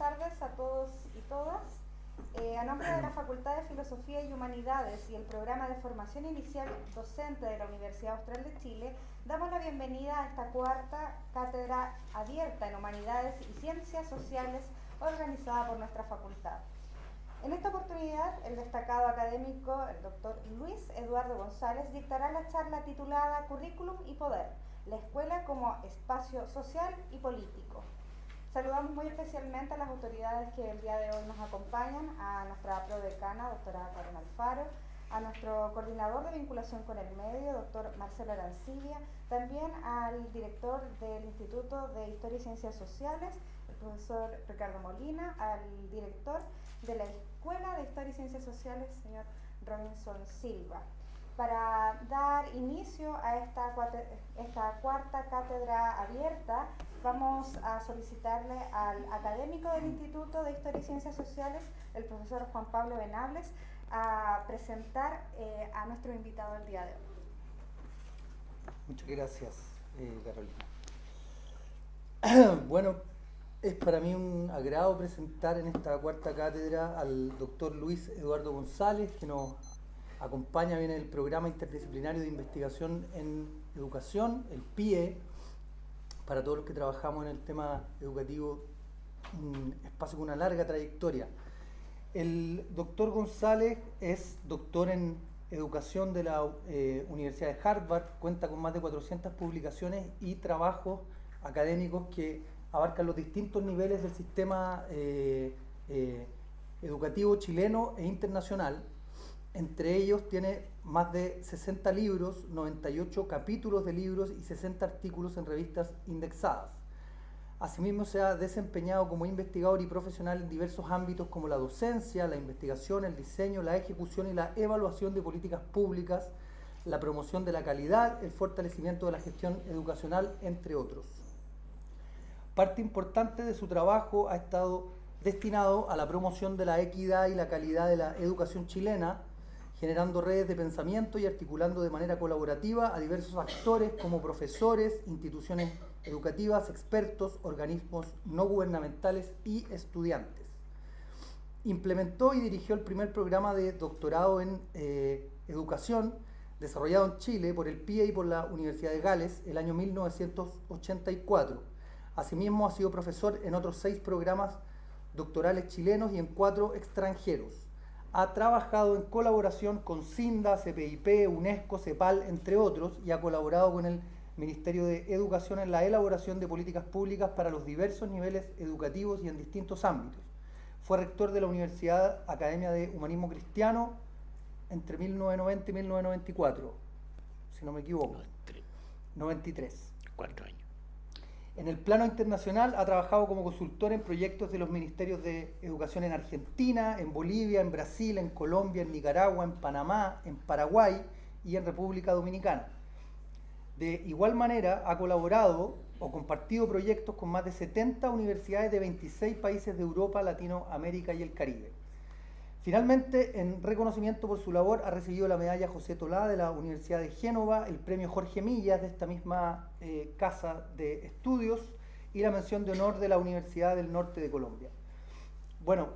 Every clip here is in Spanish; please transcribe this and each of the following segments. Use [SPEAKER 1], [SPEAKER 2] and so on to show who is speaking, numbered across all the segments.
[SPEAKER 1] tardes a todos y todas. A nombre de la Facultad de Filosofía y Humanidades y el Programa de Formación Inicial Docente de la Universidad Austral de Chile, damos la bienvenida a esta cuarta cátedra abierta en Humanidades y Ciencias Sociales organizada por nuestra facultad. En esta oportunidad, el destacado académico, el doctor Luis Eduardo González, dictará la charla titulada Currículum y Poder, la escuela como espacio social y político. Saludamos muy especialmente a las autoridades que el día de hoy nos acompañan, a nuestra prodecana, doctora Karen Alfaro, a nuestro coordinador de vinculación con el medio, doctor Marcelo Arancibia, también al director del Instituto de Historia y Ciencias Sociales, el profesor Ricardo Molina, al director de la Escuela de Historia y Ciencias Sociales, señor Robinson Silva. Para dar inicio a esta cuarta cátedra abierta, vamos a solicitarle al académico del Instituto de Historia y Ciencias Sociales, el profesor Juan Pablo Venables, a presentar a nuestro invitado el día de hoy.
[SPEAKER 2] Muchas gracias, Carolina. Bueno, es para mí un agrado presentar en esta cuarta cátedra al doctor Luis Eduardo González, que nos acompaña bien en el Programa Interdisciplinario de Investigación en Educación, el PIE, para todos los que trabajamos en el tema educativo, un espacio con una larga trayectoria. El doctor González es doctor en Educación de la Universidad de Harvard, cuenta con más de 400 publicaciones y trabajos académicos que abarcan los distintos niveles del sistema educativo chileno e internacional. Entre ellos tiene más de 60 libros, 98 capítulos de libros y 60 artículos en revistas indexadas. Asimismo, se ha desempeñado como investigador y profesional en diversos ámbitos como la docencia, la investigación, el diseño, la ejecución y la evaluación de políticas públicas, la promoción de la calidad, el fortalecimiento de la gestión educacional, entre otros. Parte importante de su trabajo ha estado destinado a la promoción de la equidad y la calidad de la educación chilena, generando redes de pensamiento y articulando de manera colaborativa a diversos actores como profesores, instituciones educativas, expertos, organismos no gubernamentales y estudiantes. Implementó y dirigió el primer programa de doctorado en educación desarrollado en Chile por el PIE y por la Universidad de Gales el año 1984. Asimismo, ha sido profesor en otros 6 programas doctorales chilenos y en 4 extranjeros. Ha trabajado en colaboración con CINDA, CPIP, UNESCO, CEPAL, entre otros, y ha colaborado con el Ministerio de Educación en la elaboración de políticas públicas para los diversos niveles educativos y en distintos ámbitos. Fue rector de la Universidad Academia de Humanismo Cristiano entre 1990 y 1994, si no me equivoco. 93.
[SPEAKER 3] 4 años.
[SPEAKER 2] En el plano internacional ha trabajado como consultor en proyectos de los Ministerios de Educación en Argentina, en Bolivia, en Brasil, en Colombia, en Nicaragua, en Panamá, en Paraguay y en República Dominicana. De igual manera ha colaborado o compartido proyectos con más de 70 universidades de 26 países de Europa, Latinoamérica y el Caribe. Finalmente, en reconocimiento por su labor, ha recibido la medalla José Tolá de la Universidad de Génova, el premio Jorge Millas de esta misma casa de estudios y la mención de honor de la Universidad del Norte de Colombia. Bueno,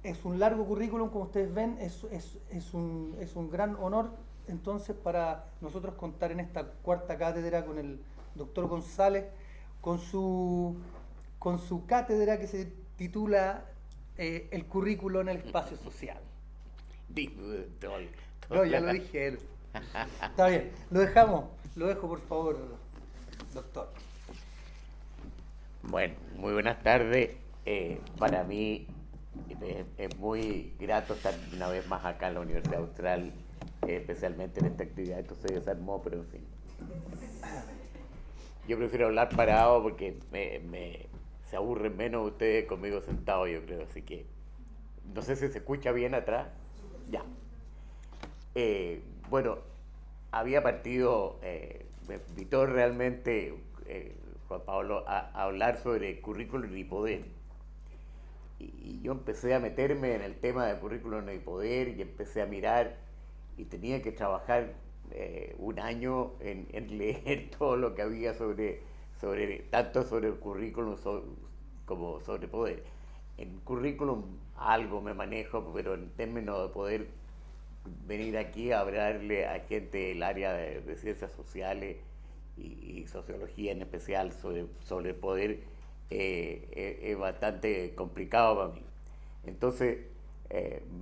[SPEAKER 2] es un largo currículum, como ustedes ven, es un gran honor entonces para nosotros contar en esta cuarta cátedra con el doctor González, con su cátedra que se titula el currículo en el espacio social. No, ya lo dije. Está bien, lo dejo por favor, doctor.
[SPEAKER 3] Bueno, muy buenas tardes. Para mí es muy grato estar una vez más acá en la Universidad Austral, especialmente en esta actividad. Esto se desarmó, pero en fin. Yo prefiero hablar parado porque se aburren menos ustedes conmigo sentados, yo creo. Así que no sé si se escucha bien atrás. Ya. Bueno, había partido, me invitó realmente Juan Pablo a hablar sobre currículum y poder. Y yo empecé a meterme en el tema de currículum y poder y empecé a mirar y tenía que trabajar un año en leer todo lo que había tanto sobre el currículum como sobre poder. en currículum algo me manejo, pero en términos de poder venir aquí a hablarle a gente del área de ciencias sociales y sociología en especial sobre el poder es bastante complicado para mí. Entonces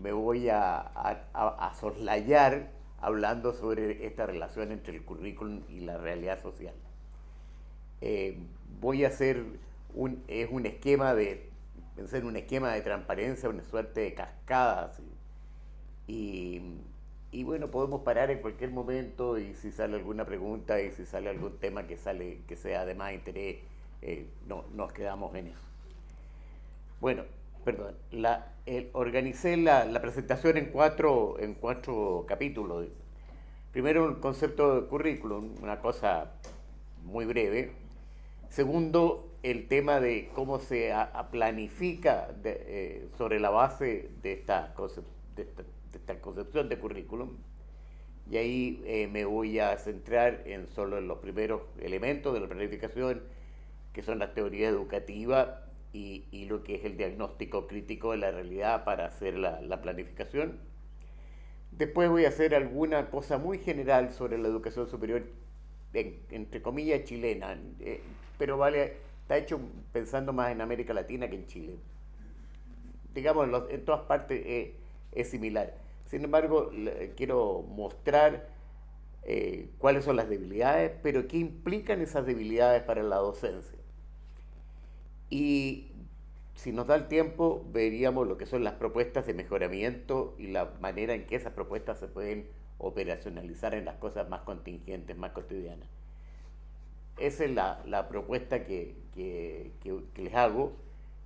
[SPEAKER 3] me voy a soslayar hablando sobre esta relación entre el currículum y la realidad social. Voy a hacer un esquema de transparencia, una suerte de cascada, así. Y bueno, podemos parar en cualquier momento y si sale alguna pregunta y si sale algún tema que sea de más interés, nos quedamos en eso. Bueno, perdón, organicé la presentación en cuatro capítulos. Primero, un concepto de currículum, una cosa muy breve. Segundo, el tema de cómo se planifica sobre la base de esta concepción de currículum. Y ahí me voy a centrar solo en los primeros elementos de la planificación, que son las teorías educativas y lo que es el diagnóstico crítico de la realidad para hacer la planificación. Después voy a hacer alguna cosa muy general sobre la educación superior, entre comillas, chilena, pero está hecho pensando más en América Latina que en Chile. Digamos, en todas partes es similar. Sin embargo, quiero mostrar cuáles son las debilidades, pero qué implican esas debilidades para la docencia. Y si nos da el tiempo, veríamos lo que son las propuestas de mejoramiento y la manera en que esas propuestas se pueden operacionalizar en las cosas más contingentes, más cotidianas. Esa es la propuesta que les hago,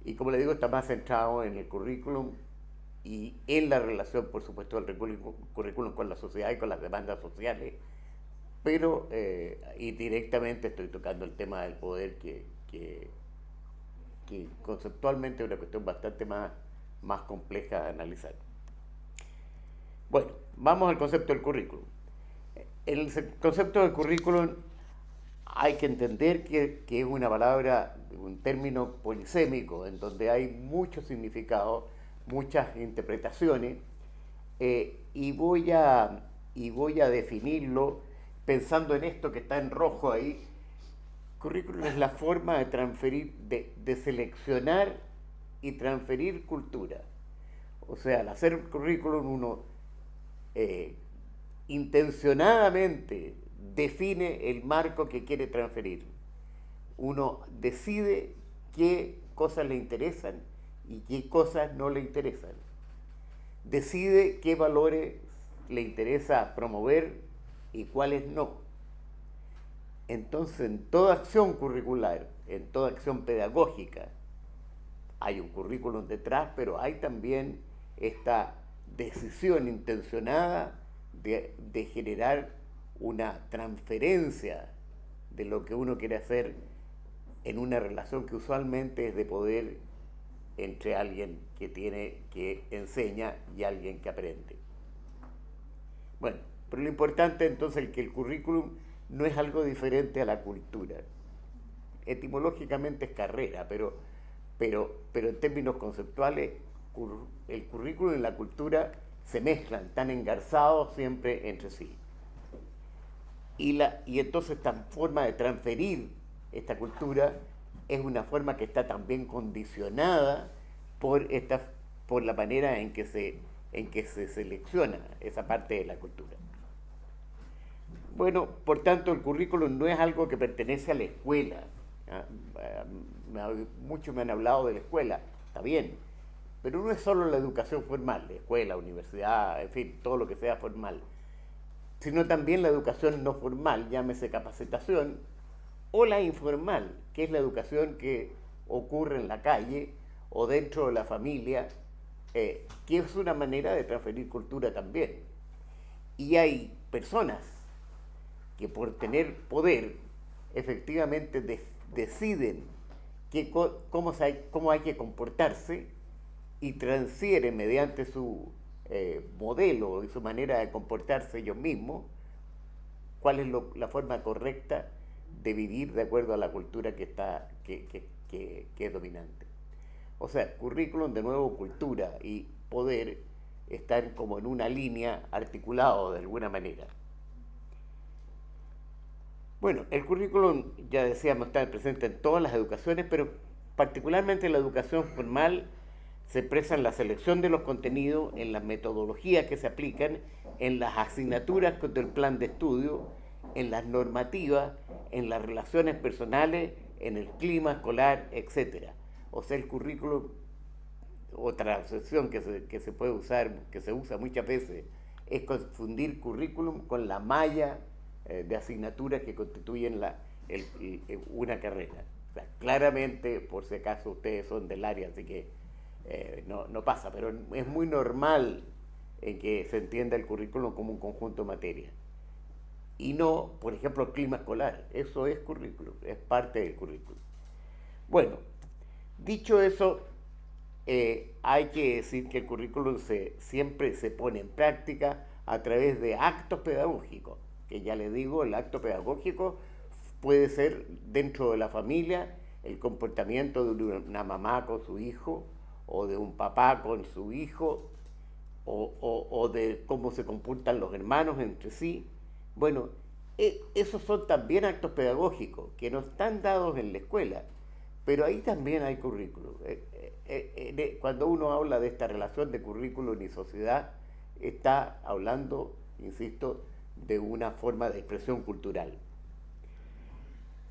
[SPEAKER 3] y como les digo, está más centrado en el currículum y en la relación, por supuesto, del currículum con la sociedad y con las demandas sociales, pero y directamente estoy tocando el tema del poder que conceptualmente es una cuestión bastante más compleja de analizar. Bueno, vamos al concepto del currículum. El concepto del currículum hay que entender que es una palabra, un término polisémico, en donde hay muchos significados, muchas interpretaciones, y voy a definirlo pensando en esto que está en rojo ahí. Currículum es la forma de transferir, de seleccionar y transferir cultura. O sea, al hacer currículum uno intencionadamente define el marco que quiere transferir. Uno decide qué cosas le interesan y qué cosas no le interesan. Decide qué valores le interesa promover y cuáles no. Entonces, en toda acción curricular, en toda acción pedagógica, hay un currículum detrás, pero hay también esta decisión intencionada de generar una transferencia de lo que uno quiere hacer en una relación que usualmente es de poder entre alguien que enseña y alguien que aprende. Bueno, pero lo importante entonces es que el currículum no es algo diferente a la cultura. Etimológicamente es carrera, pero en términos conceptuales el currículum y la cultura se mezclan, están engarzados siempre entre sí. Y entonces esta forma de transferir esta cultura es una forma que está también condicionada por la manera en que se selecciona esa parte de la cultura. Bueno, por tanto, el currículum no es algo que pertenece a la escuela. Muchos me han hablado de la escuela, está bien, pero no es solo la educación formal, la escuela, universidad, en fin, todo lo que sea formal, sino también la educación no formal, llámese capacitación, o la informal, que es la educación que ocurre en la calle o dentro de la familia, que es una manera de transferir cultura también. Y hay personas que por tener poder efectivamente deciden cómo hay que comportarse y transfieren mediante su modelo y su manera de comportarse ellos mismos cuál es la forma correcta de vivir de acuerdo a la cultura que es dominante. O sea, currículum, de nuevo, cultura y poder están como en una línea articulado de alguna manera. Bueno, el currículum, ya decíamos, está presente en todas las educaciones, pero particularmente en la educación formal se expresa en la selección de los contenidos, en las metodologías que se aplican, en las asignaturas del plan de estudio, en las normativas, en las relaciones personales, en el clima escolar, etc. O sea, el currículum, otra excepción que se puede usar, que se usa muchas veces, es confundir currículum con la malla de asignaturas que constituyen una carrera. O sea, claramente, por si acaso ustedes son del área, así que no pasa, pero es muy normal en que se entienda el currículum como un conjunto de materias. Y no, por ejemplo, el clima escolar. Eso es currículum, es parte del currículum. Bueno, dicho eso, hay que decir que el currículum siempre se pone en práctica a través de actos pedagógicos, que ya les digo, el acto pedagógico puede ser dentro de la familia, el comportamiento de una mamá con su hijo, o de un papá con su hijo, o de cómo se comportan los hermanos entre sí. Bueno, esos son también actos pedagógicos que no están dados en la escuela, pero ahí también hay currículum. Cuando uno habla de esta relación de currículum y sociedad, está hablando, insisto, de una forma de expresión cultural.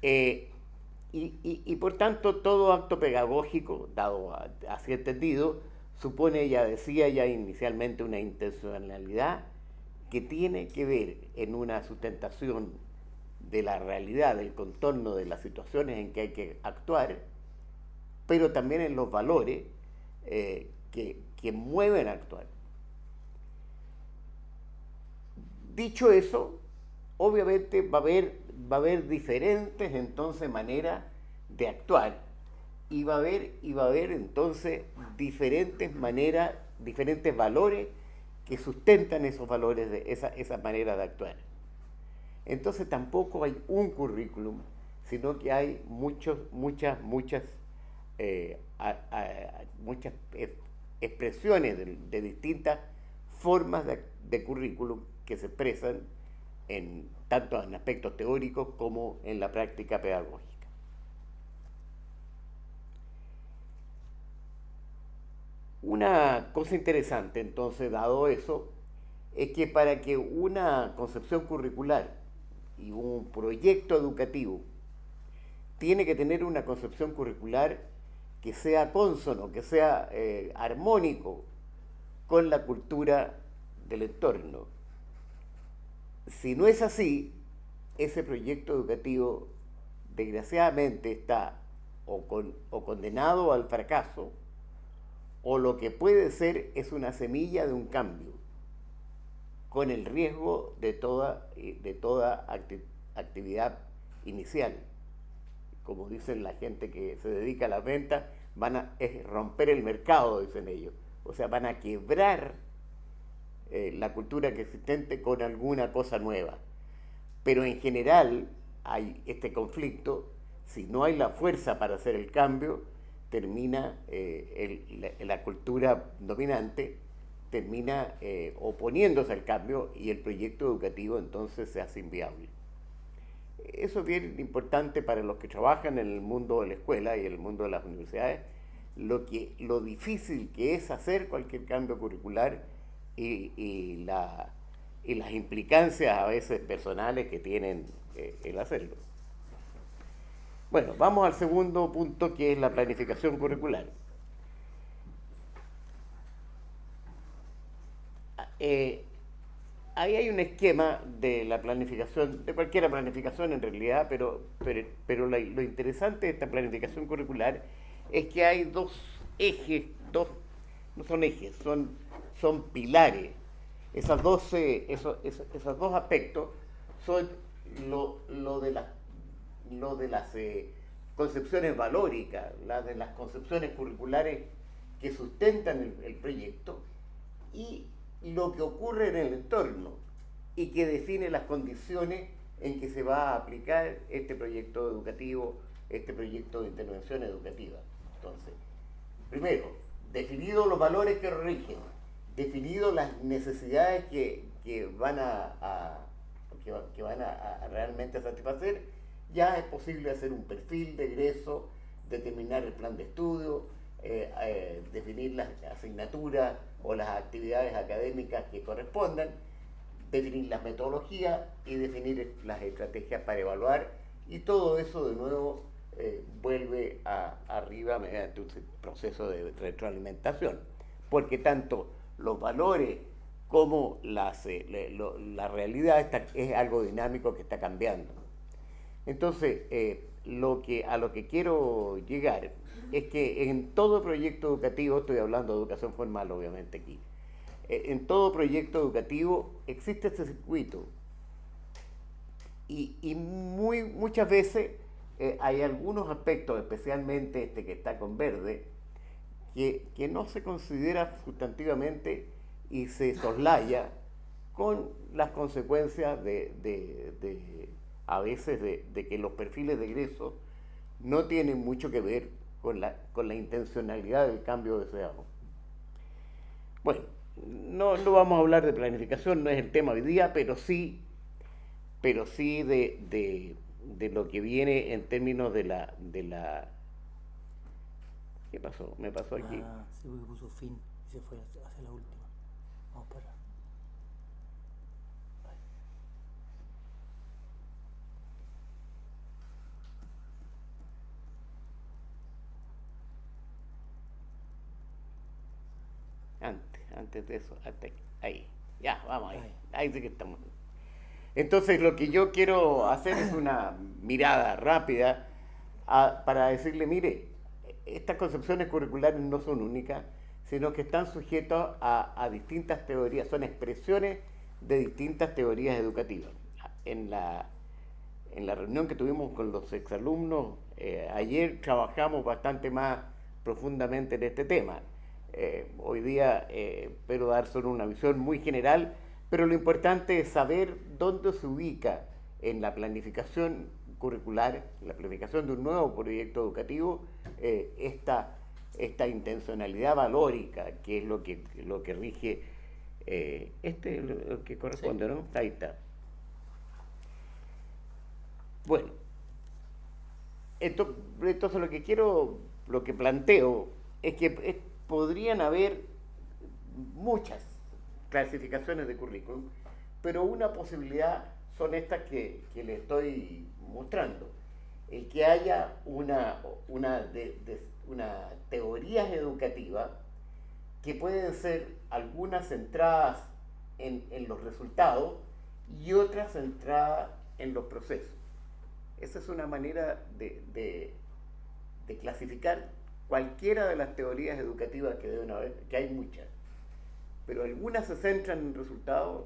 [SPEAKER 3] Y por tanto, todo acto pedagógico, dado así entendido, supone, ya decía ya inicialmente, una intencionalidad que tiene que ver en una sustentación de la realidad, del contorno de las situaciones en que hay que actuar, pero también en los valores que mueven a actuar. Dicho eso, obviamente va a haber diferentes entonces maneras de actuar y va a haber entonces diferentes maneras, diferentes valores que sustentan esos valores, de esa manera de actuar. Entonces tampoco hay un currículum, sino que hay muchas expresiones de distintas formas de currículum que se expresan tanto en aspectos teóricos como en la práctica pedagógica. Una cosa interesante, entonces, dado eso, es que para que una concepción curricular y un proyecto educativo tiene que tener una concepción curricular que sea cónsono, que sea armónico con la cultura del entorno. Si no es así, ese proyecto educativo desgraciadamente está o condenado al fracaso, o lo que puede ser es una semilla de un cambio, con el riesgo de toda actividad inicial. Como dicen la gente que se dedica a las ventas, es romper el mercado, dicen ellos. O sea, van a quebrar la cultura que existente con alguna cosa nueva. Pero en general hay este conflicto. Si no hay la fuerza para hacer el cambio, termina la cultura dominante termina oponiéndose al cambio y el proyecto educativo entonces se hace inviable. Eso es bien importante para los que trabajan en el mundo de la escuela y en el mundo de las universidades, lo difícil que es hacer cualquier cambio curricular y las implicancias a veces personales que tienen el hacerlo. Bueno, vamos al segundo punto, que es la planificación curricular. Ahí hay un esquema de la planificación, de cualquier planificación en realidad, pero lo interesante de esta planificación curricular es que hay dos ejes, no son ejes, son pilares. Esos dos aspectos son lo de las concepciones valóricas, de las concepciones curriculares que sustentan el proyecto, y lo que ocurre en el entorno y que define las condiciones en que se va a aplicar este proyecto educativo, este proyecto de intervención educativa. Entonces, primero, definidos los valores que rigen, definidos las necesidades que van que van a realmente satisfacer, ya es posible hacer un perfil de egreso, determinar el plan de estudio, definir las asignaturas o las actividades académicas que correspondan, definir las metodologías y definir las estrategias para evaluar, y todo eso de nuevo vuelve arriba mediante un proceso de retroalimentación, porque tanto los valores como la realidad es algo dinámico que está cambiando. Entonces, a lo que quiero llegar es que en todo proyecto educativo, estoy hablando de educación formal obviamente aquí, en todo proyecto educativo existe este circuito, y muchas veces hay algunos aspectos, especialmente este que está con verde, que no se considera sustantivamente y se soslaya con las consecuencias a veces de que los perfiles de egreso no tienen mucho que ver con la intencionalidad del cambio deseado. Bueno, no vamos a hablar de planificación, no es el tema hoy día, pero sí de lo que viene en términos de la... ¿Qué pasó? Me pasó aquí.
[SPEAKER 2] Sí, porque puso fin y se fue hacia la última. Vamos para allá.
[SPEAKER 3] Antes de eso, hasta ahí. Ya, vamos ahí. Ahí sí que estamos. Entonces, lo que yo quiero hacer es una mirada rápida para decirle, mire, estas concepciones curriculares no son únicas, sino que están sujetas a distintas teorías, son expresiones de distintas teorías educativas. En la reunión que tuvimos con los exalumnos, ayer trabajamos bastante más profundamente en este tema. Hoy día espero dar solo una visión muy general, pero lo importante es saber dónde se ubica en la planificación curricular, la planificación de un nuevo proyecto educativo, esta intencionalidad valórica, que es lo que rige, lo que corresponde, sí. ¿No? Ahí está. Bueno, entonces lo que planteo es que podrían haber muchas clasificaciones de currículum, pero una posibilidad son estas que le estoy mostrando, el que haya una teorías educativas que pueden ser algunas centradas en los resultados y otras centradas en los procesos. Esa es una manera de clasificar cualquiera de las teorías educativas que deben haber, que hay muchas, pero algunas se centran en resultados,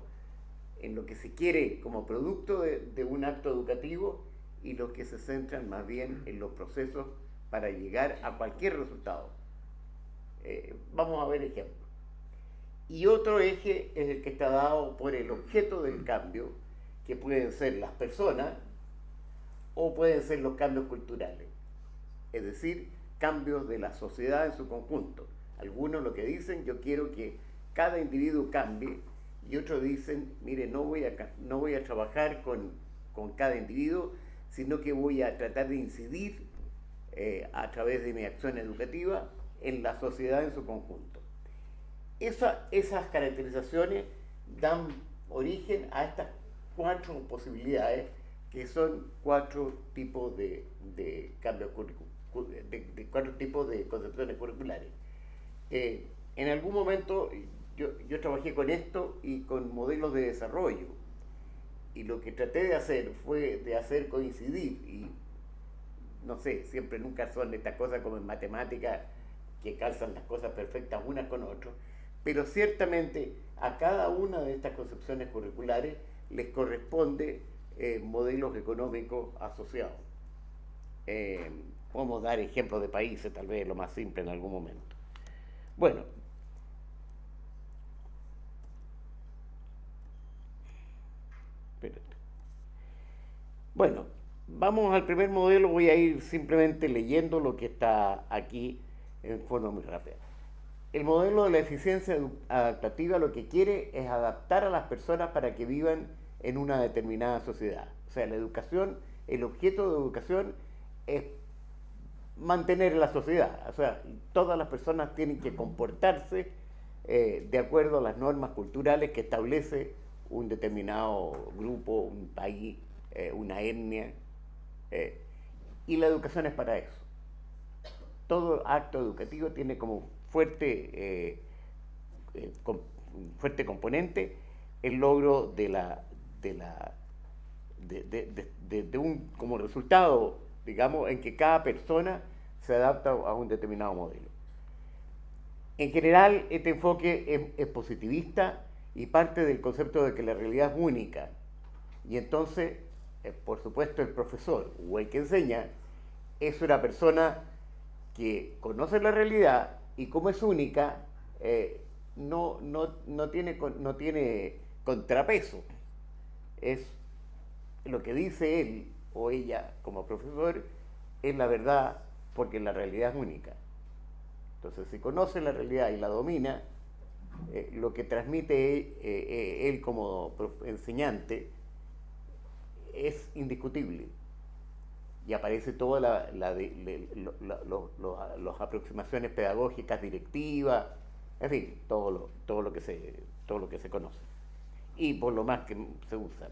[SPEAKER 3] en lo que se quiere como producto de un acto educativo, y los que se centran más bien en los procesos para llegar a cualquier resultado. Vamos a ver ejemplos. Y otro eje es el que está dado por el objeto del cambio, que pueden ser las personas o pueden ser los cambios culturales, es decir, cambios de la sociedad en su conjunto. Algunos lo que dicen, yo quiero que cada individuo cambie, y otros dicen, mire, no voy a trabajar con cada individuo, sino que voy a tratar de incidir a través de mi acción educativa en la sociedad en su conjunto. Esas caracterizaciones dan origen a estas 4 posibilidades, que son 4 tipos de cambios de 4 tipos de concepciones curriculares. En algún momento yo trabajé con esto y con modelos de desarrollo, y lo que traté de hacer fue de hacer coincidir, y no sé, siempre nunca son estas cosas como en matemática que calzan las cosas perfectas unas con otras, pero ciertamente a cada una de estas concepciones curriculares les corresponde modelos económicos asociados. Podemos dar ejemplos de países, tal vez lo más simple en algún momento. Bueno, espérate. Bueno, vamos al primer modelo. Voy a ir simplemente leyendo lo que está aquí en forma muy rápida. El modelo de la eficiencia adaptativa lo que quiere es adaptar a las personas para que vivan en una determinada sociedad. O sea, la educación, el objeto de educación es mantener la sociedad. O sea, todas las personas tienen que comportarse de acuerdo a las normas culturales que establece un determinado grupo, un país, una etnia. Y la educación es para eso. Todo acto educativo tiene como fuerte componente el logro de un como resultado, digamos, en que cada persona se adapta a un determinado modelo. En general, este enfoque es positivista y parte del concepto de que la realidad es única. Y entonces, por supuesto, el profesor o el que enseña es una persona que conoce la realidad y como es única, no tiene contrapeso. Es lo que dice él o ella como profesor, es la verdad porque la realidad es única. Entonces, si conoce la realidad y la domina, lo que transmite él como enseñante es indiscutible. Y aparece todas las aproximaciones pedagógicas, directivas, en fin, todo lo que se conoce. Y por lo más que se usa.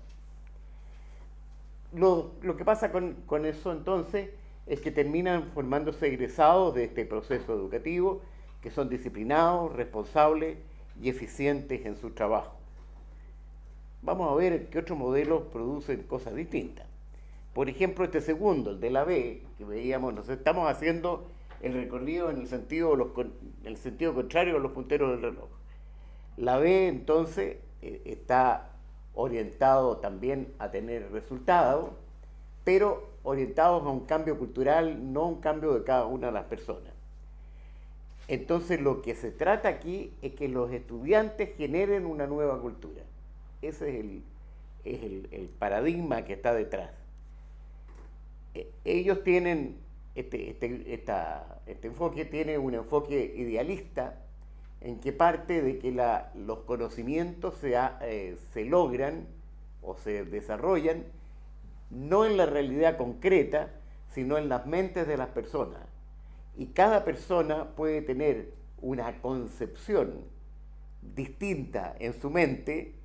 [SPEAKER 3] Lo que pasa con eso entonces es que terminan formándose egresados de este proceso educativo que son disciplinados, responsables y eficientes en su trabajo. Vamos a ver qué otros modelos producen cosas distintas. Por ejemplo, este segundo, el de la B, que veíamos, nos estamos haciendo el recorrido en el sentido contrario a los punteros del reloj. La B, entonces, está orientado también a tener resultados, pero orientados a un cambio cultural, no a un cambio de cada una de las personas. Entonces, lo que se trata aquí es que los estudiantes generen una nueva cultura. Ese es el paradigma que está detrás. Ellos tienen, este enfoque tiene un enfoque idealista en que parte de que los conocimientos se logran o se desarrollan no en la realidad concreta, sino en las mentes de las personas. Y cada persona puede tener una concepción distinta en su mente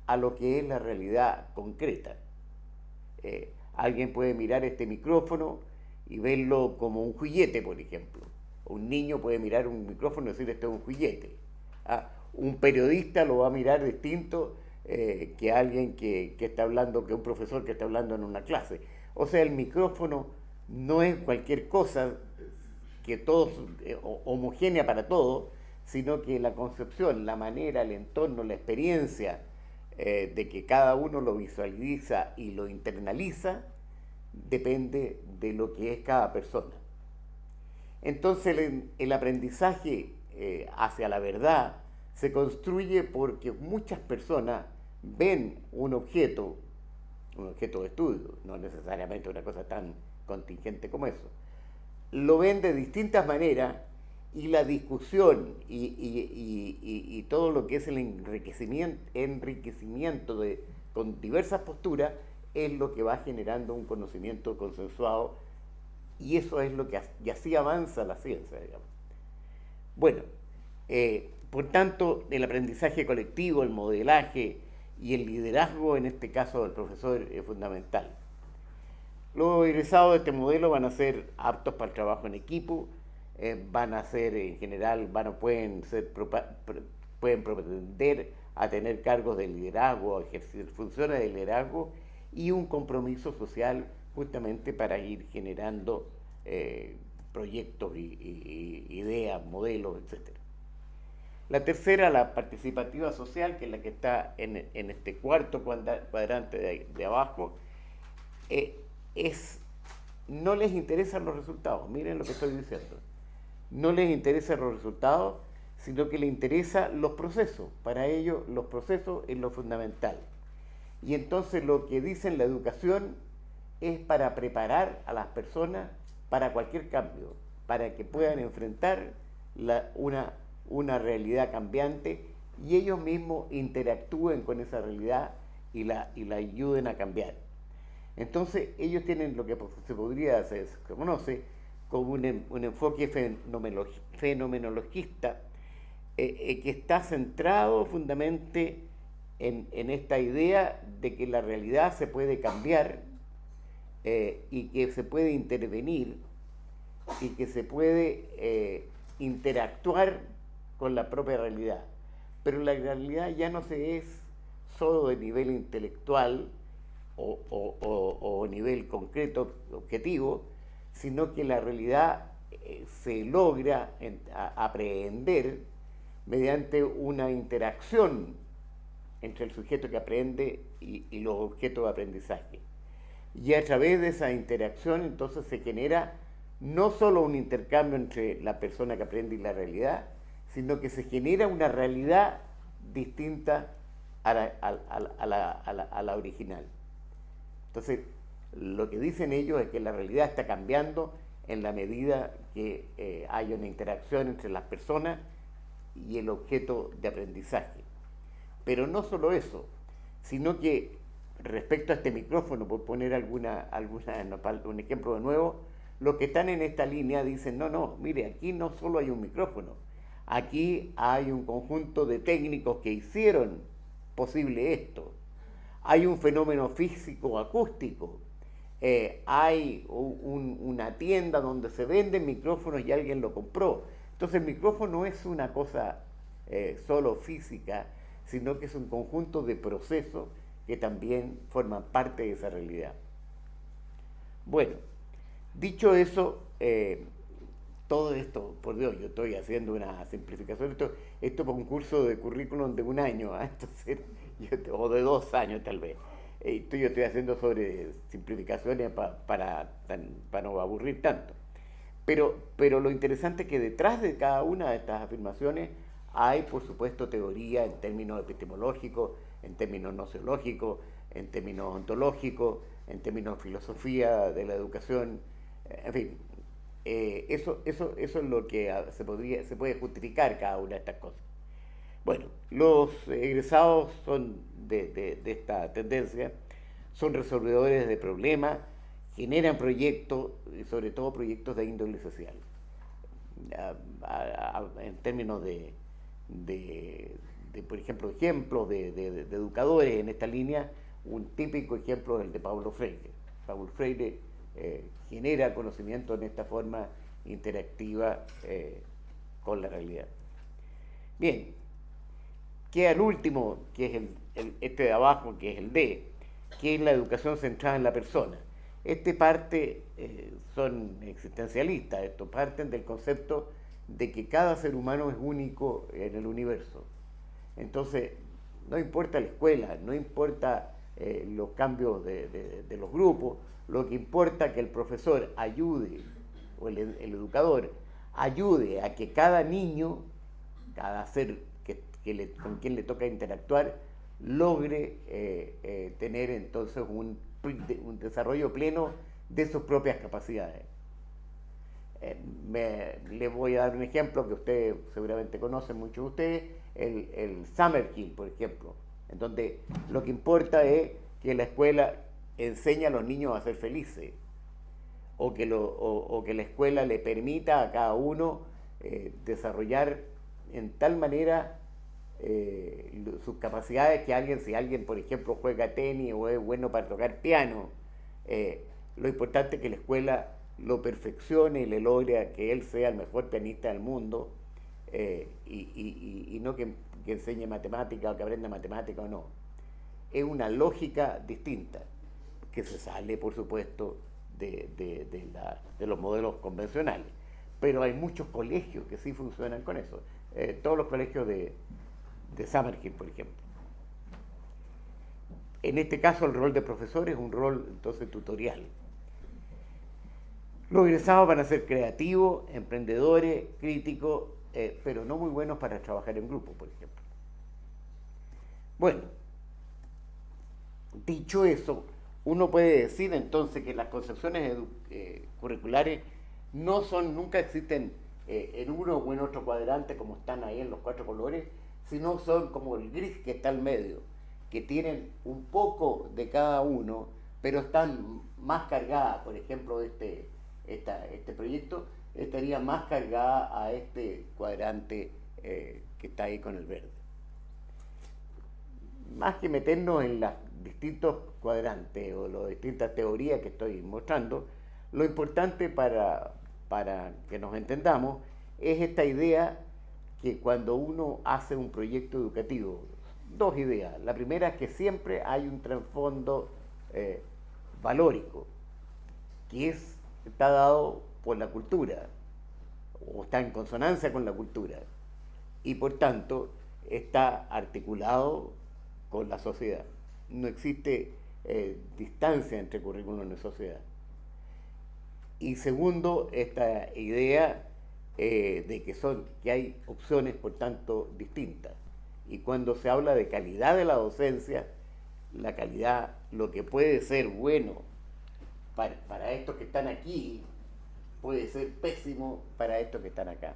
[SPEAKER 3] a lo que es la realidad concreta. Alguien puede mirar este micrófono y verlo como un juguete, por ejemplo. Un niño puede mirar un micrófono y decir, esto es un juguete. Un periodista lo va a mirar distinto que alguien que está hablando, que un profesor que está hablando en una clase. O sea, el micrófono no es cualquier cosa que todos homogénea para todos, sino que la concepción, la manera, el entorno, la experiencia de que cada uno lo visualiza y lo internaliza, depende de lo que es cada persona. Entonces el aprendizaje hacia la verdad se construye porque muchas personas ven un objeto de estudio, no necesariamente una cosa tan contingente como eso, lo ven de distintas maneras y la discusión y todo lo que es el enriquecimiento con diversas posturas es lo que va generando un conocimiento consensuado y eso es lo que y así avanza la ciencia, digamos. Bueno, por tanto, el aprendizaje colectivo, el modelaje y el liderazgo, en este caso del profesor, es fundamental. Los egresados de este modelo van a ser aptos para el trabajo en equipo, van a ser en general, pueden pretender a tener cargos de liderazgo, a ejercer funciones de liderazgo y un compromiso social justamente para ir generando proyectos y ideas, modelos, etc. La tercera, la participativa social, que es la que está en este cuarto cuadrante de abajo, no les interesan los resultados. Miren lo que estoy diciendo. No les interesan los resultados, sino que les interesan los procesos. Para ellos, los procesos es lo fundamental. Y entonces lo que dicen la educación es para preparar a las personas para cualquier cambio. para que puedan enfrentar una realidad cambiante y ellos mismos interactúen con esa realidad y la ayuden a cambiar. Entonces ellos tienen lo que se podría hacer, se conoce como un enfoque fenomenologista que está centrado fundamentalmente en esta idea de que la realidad se puede cambiar y que se puede intervenir y que se puede interactuar con la propia realidad. Pero la realidad ya no se es solo de nivel intelectual o nivel concreto, objetivo, sino que la realidad se logra aprehender mediante una interacción entre el sujeto que aprende y los objetos de aprendizaje. Y a través de esa interacción entonces se genera no solo un intercambio entre la persona que aprende y la realidad, sino que se genera una realidad distinta a la original. Entonces, lo que dicen ellos es que la realidad está cambiando en la medida que hay una interacción entre las personas y el objeto de aprendizaje. Pero no solo eso, sino que respecto a este micrófono, por poner un ejemplo de nuevo, los que están en esta línea dicen, no, mire, aquí no solo hay un micrófono, aquí hay un conjunto de técnicos que hicieron posible esto. Hay un fenómeno físico acústico, hay una tienda donde se venden micrófonos y alguien lo compró. Entonces el micrófono no es una cosa solo física, sino que es un conjunto de procesos que también forman parte de esa realidad. Bueno, dicho eso, todo esto, por Dios, yo estoy haciendo una simplificación, esto es un curso de currículum de 1 año, entonces, o de 2 años tal vez. Yo estoy haciendo sobre simplificaciones para no aburrir tanto. Pero lo interesante es que detrás de cada una de estas afirmaciones hay, por supuesto, teoría en términos epistemológicos, en términos nociológicos, en términos ontológicos, en términos de filosofía de la educación, en fin. Eso es lo que se puede justificar cada una de estas cosas. Bueno, los egresados son de esta tendencia, son resolvedores de problemas, generan proyectos, y sobre todo proyectos de índole social. En términos de por ejemplo, ejemplos de educadores en esta línea, un típico ejemplo es el de Paulo Freire. Paulo Freire genera conocimiento en esta forma interactiva con la realidad. Bien, queda el último, que es este de abajo, que es el D, que es la educación centrada en la persona. Son existencialistas, parten del concepto de que cada ser humano es único en el universo. Entonces, no importa la escuela, no importa los cambios de los grupos, lo que importa es que el profesor ayude, o el educador ayude a que cada niño, cada ser con quien le toca interactuar, logre tener entonces un desarrollo pleno de sus propias capacidades. Les voy a dar un ejemplo que ustedes seguramente conocen, muchos de ustedes, el Summerkill, por ejemplo, en donde lo que importa es que la escuela enseñe a los niños a ser felices, o que la escuela le permita a cada uno desarrollar en tal manera sus capacidades que si alguien, por ejemplo, juega tenis o es bueno para tocar piano, lo importante es que la escuela lo perfeccione y le logre que él sea el mejor pianista del mundo, y no que enseñe matemática o que aprenda matemática o no. Es una lógica distinta que se sale, por supuesto, de los modelos convencionales. Pero hay muchos colegios que sí funcionan con eso. Todos los colegios de Summerkill, por ejemplo. En este caso, el rol de profesor es un rol, entonces, tutorial. Los egresados van a ser creativos, emprendedores, críticos, pero no muy buenos para trabajar en grupo, por ejemplo. Bueno, dicho eso, uno puede decir entonces que las concepciones curriculares nunca existen en uno o en otro cuadrante como están ahí en los 4 colores, sino son como el gris que está al medio, que tienen un poco de cada uno, pero están más cargadas. Por ejemplo, este proyecto estaría más cargada a este cuadrante que está ahí con el verde. Más que meternos en los distintos cuadrantes o las distintas teorías que estoy mostrando, lo importante para que nos entendamos es esta idea que cuando uno hace un proyecto educativo, 2 ideas. La primera es que siempre hay un trasfondo valórico, que está dado por la cultura, o está en consonancia con la cultura, y por tanto está articulado con la sociedad. No existe distancia entre currículum y sociedad. Y segundo, esta idea de que hay opciones, por tanto, distintas. Y cuando se habla de calidad de la docencia, la calidad, lo que puede ser bueno para estos que están aquí, puede ser pésimo para estos que están acá.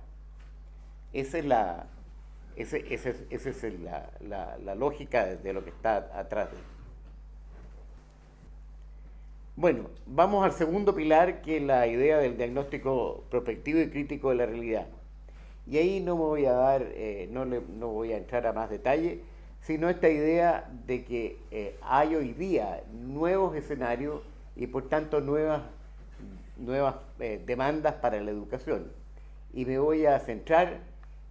[SPEAKER 3] Esa es la lógica de lo que está atrás de esto. Bueno, vamos al segundo pilar, que es la idea del diagnóstico prospectivo y crítico de la realidad. Y ahí no me voy a dar, no voy a entrar a más detalle, sino esta idea de que hay hoy día nuevos escenarios y por tanto nuevas demandas para la educación. Y me voy a centrar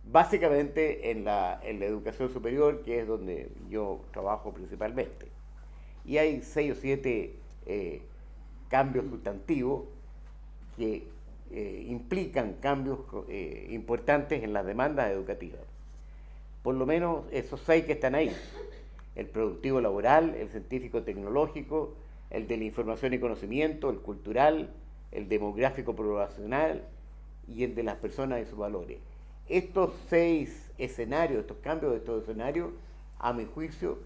[SPEAKER 3] básicamente en la educación superior, que es donde yo trabajo principalmente. Y hay 6 o 7 cambios sustantivos que implican cambios importantes en las demandas educativas. Por lo menos esos 6 que están ahí: el productivo laboral, el científico tecnológico, el de la información y conocimiento, el cultural, el demográfico poblacional y el de las personas y sus valores. Estos 6 escenarios, estos cambios de estos escenarios, a mi juicio,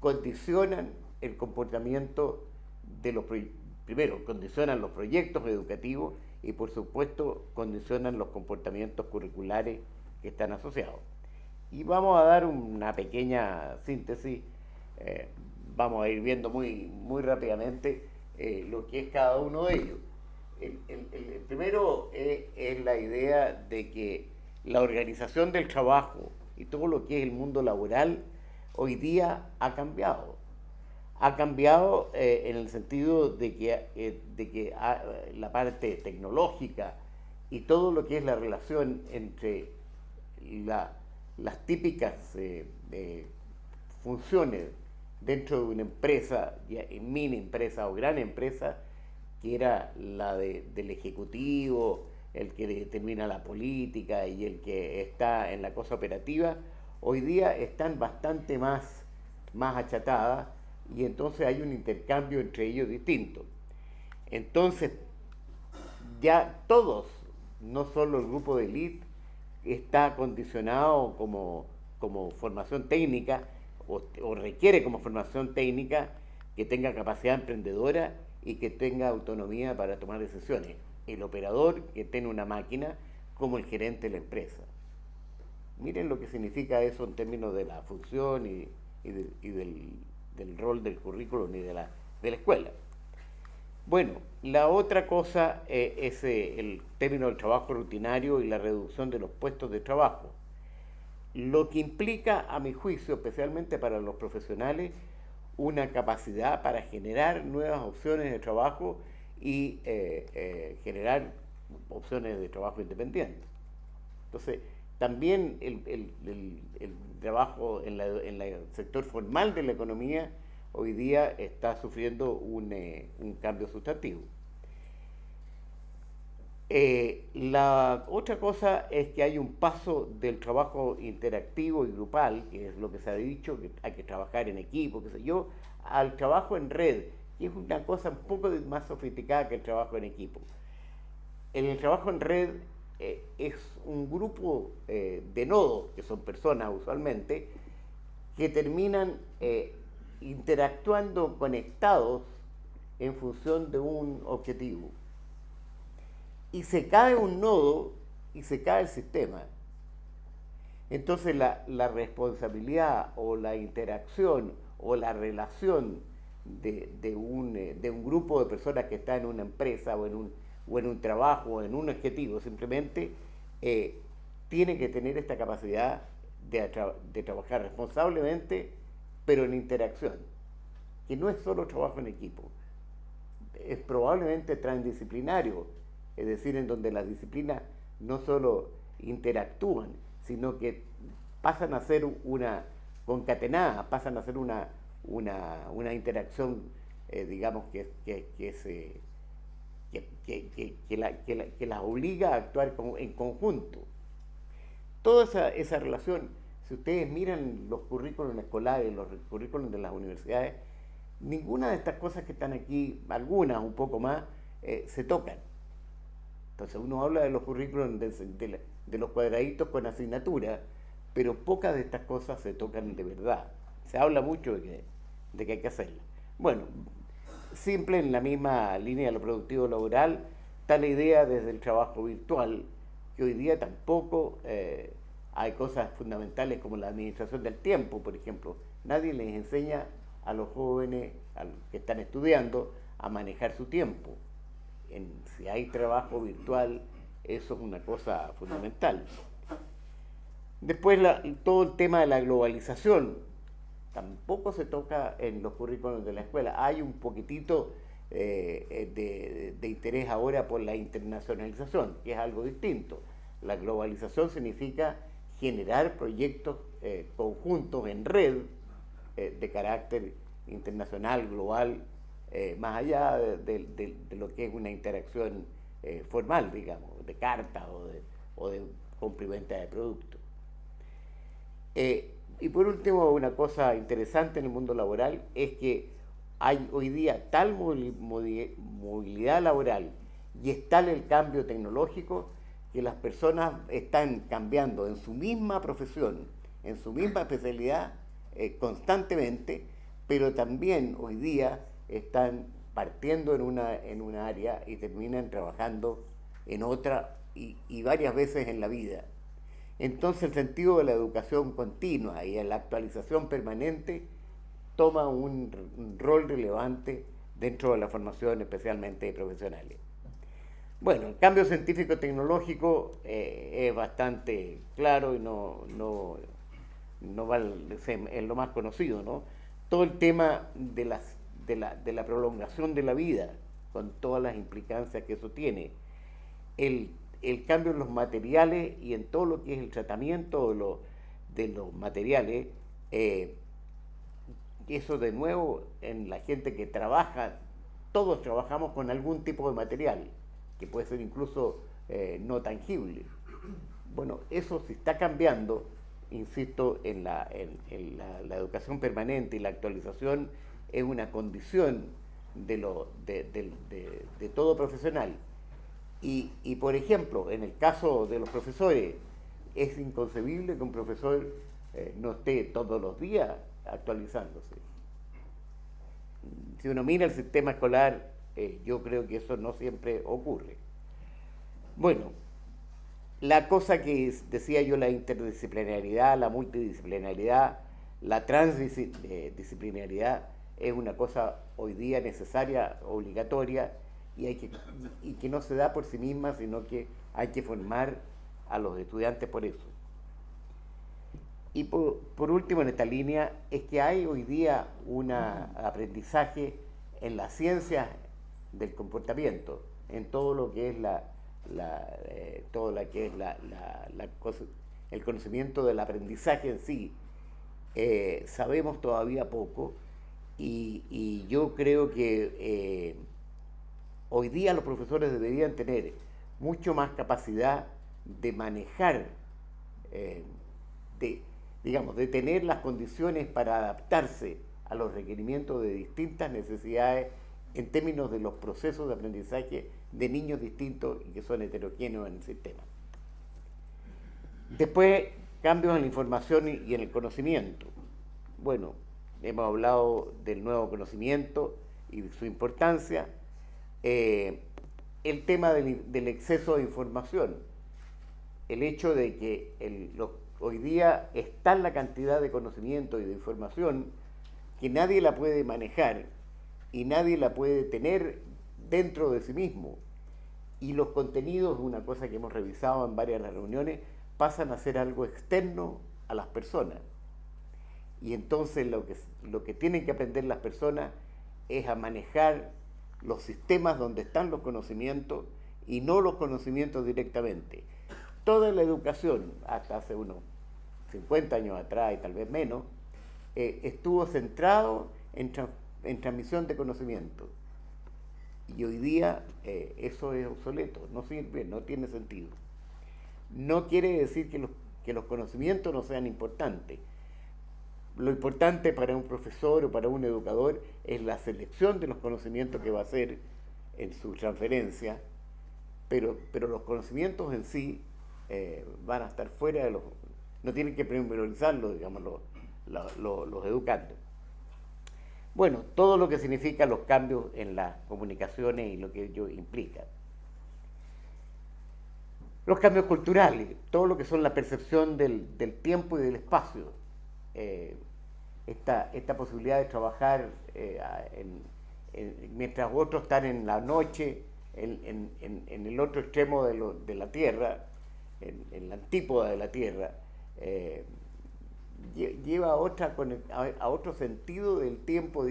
[SPEAKER 3] condicionan el comportamiento de los primero, condicionan los proyectos educativos y, por supuesto, condicionan los comportamientos curriculares que están asociados. Y vamos a dar una pequeña síntesis, vamos a ir viendo muy rápidamente lo que es cada uno de ellos. El primero es la idea de que la organización del trabajo y todo lo que es el mundo laboral hoy día ha cambiado. Ha cambiado en el sentido de que la parte tecnológica y todo lo que es la relación entre las típicas funciones dentro de una empresa, mini empresa o gran empresa, que era la del ejecutivo, el que determina la política y el que está en la cosa operativa, hoy día están bastante más achatadas, y entonces hay un intercambio entre ellos distinto. Entonces, ya todos, no solo el grupo de élite, está condicionado como formación técnica o requiere como formación técnica que tenga capacidad emprendedora y que tenga autonomía para tomar decisiones. El operador que tiene una máquina como el gerente de la empresa. Miren lo que significa eso en términos de la función y del rol del currículum y de la escuela. Bueno, la otra cosa es el término del trabajo rutinario y la reducción de los puestos de trabajo, lo que implica, a mi juicio, especialmente para los profesionales, una capacidad para generar nuevas opciones de trabajo y generar opciones de trabajo independientes. Entonces, también el trabajo en el sector formal de la economía hoy día está sufriendo un cambio sustantivo. La otra cosa es que hay un paso del trabajo interactivo y grupal, que es lo que se ha dicho, que hay que trabajar en equipo, qué sé yo, al trabajo en red, que es una cosa un poco más sofisticada que el trabajo en equipo. En el trabajo en red es un grupo de nodos, que son personas usualmente, que terminan interactuando conectados en función de un objetivo. y se cae un nodo y se cae el sistema. Entonces la responsabilidad o la interacción o la relación de un grupo de personas que está en una empresa o en un trabajo o en un objetivo simplemente tiene que tener esta capacidad de trabajar responsablemente, pero en interacción, que no es solo trabajo en equipo, es probablemente transdisciplinario, es decir, en donde las disciplinas no solo interactúan, sino que pasan a ser una concatenada, pasan a ser una interacción, digamos, que las obliga a actuar en conjunto. Toda esa relación, si ustedes miran los currículos escolares, los currículos de las universidades, ninguna de estas cosas que están aquí, algunas un poco más, se tocan. Entonces uno habla de los currículos de los cuadraditos con asignatura, pero pocas de estas cosas se tocan de verdad. Se habla mucho de que hay que hacerlas. Bueno, simple en la misma línea de lo productivo laboral, está la idea desde el trabajo virtual, que hoy día tampoco hay cosas fundamentales como la administración del tiempo, por ejemplo. Nadie les enseña a los jóvenes que están estudiando a manejar su tiempo. Si hay trabajo virtual, eso es una cosa fundamental. Después todo el tema de la globalización tampoco se toca en los currículos de la escuela. Hay un poquitito de interés ahora por la internacionalización, que es algo distinto. La globalización significa generar proyectos conjuntos en red de carácter internacional, global, más allá de lo que es una interacción formal, digamos, de carta o de compra-venta de productos. Y por último, una cosa interesante en el mundo laboral es que hay hoy día tal movilidad laboral y es tal el cambio tecnológico que las personas están cambiando en su misma profesión, en su misma especialidad constantemente, pero también hoy día están partiendo en una área y terminan trabajando en otra y varias veces en la vida. Entonces el sentido de la educación continua y de la actualización permanente toma un rol relevante dentro de la formación, especialmente de profesionales. Bueno, el cambio científico-tecnológico es bastante claro y es lo más conocido, ¿no? Todo el tema de la prolongación de la vida, con todas las implicancias que eso tiene, el cambio en los materiales y en todo lo que es el tratamiento de los materiales, eso de nuevo en la gente que trabaja, todos trabajamos con algún tipo de material, que puede ser incluso no tangible. Bueno, eso se está cambiando, insisto, en la educación permanente y la actualización es una condición de todo profesional. Y por ejemplo, en el caso de los profesores, es inconcebible que un profesor no esté todos los días actualizándose. Si uno mira el sistema escolar, yo creo que eso no siempre ocurre. Bueno, la cosa que decía yo, la interdisciplinariedad, la multidisciplinaridad, la transdisciplinariedad, es una cosa hoy día necesaria, obligatoria, y que no se da por sí misma, sino que hay que formar a los estudiantes por eso. Y por último, en esta línea, es que hay hoy día un aprendizaje en las ciencias del comportamiento, en todo lo que es el conocimiento del aprendizaje en sí. Sabemos todavía poco y yo creo que hoy día los profesores deberían tener mucho más capacidad de manejar, de tener las condiciones para adaptarse a los requerimientos de distintas necesidades en términos de los procesos de aprendizaje de niños distintos y que son heterogéneos en el sistema. Después, cambios en la información y en el conocimiento. Bueno, hemos hablado del nuevo conocimiento y su importancia. el tema del exceso de información, el hecho de que hoy día está la cantidad de conocimiento y de información que nadie la puede manejar y nadie la puede tener dentro de sí mismo. Y los contenidos, una cosa que hemos revisado en varias de las reuniones, pasan a ser algo externo a las personas. Y entonces lo que tienen que aprender las personas es a manejar los sistemas donde están los conocimientos y no los conocimientos directamente. Toda la educación, hasta hace unos 50 años atrás y tal vez menos, estuvo centrado en transmisión de conocimiento. Y hoy día eso es obsoleto, no sirve, no tiene sentido. No quiere decir que los conocimientos no sean importantes. Lo importante para un profesor o para un educador es la selección de los conocimientos que va a hacer en su transferencia, pero los conocimientos en sí van a estar fuera de no tienen que priorizarlo, digamos, los educandos. Bueno, todo lo que significa los cambios en las comunicaciones y lo que ello implica. Los cambios culturales, todo lo que son la percepción del tiempo y del espacio. Esta posibilidad de trabajar mientras otros están en la noche, en el otro extremo de la Tierra, en la antípoda de la Tierra, lleva a otro sentido del tiempo,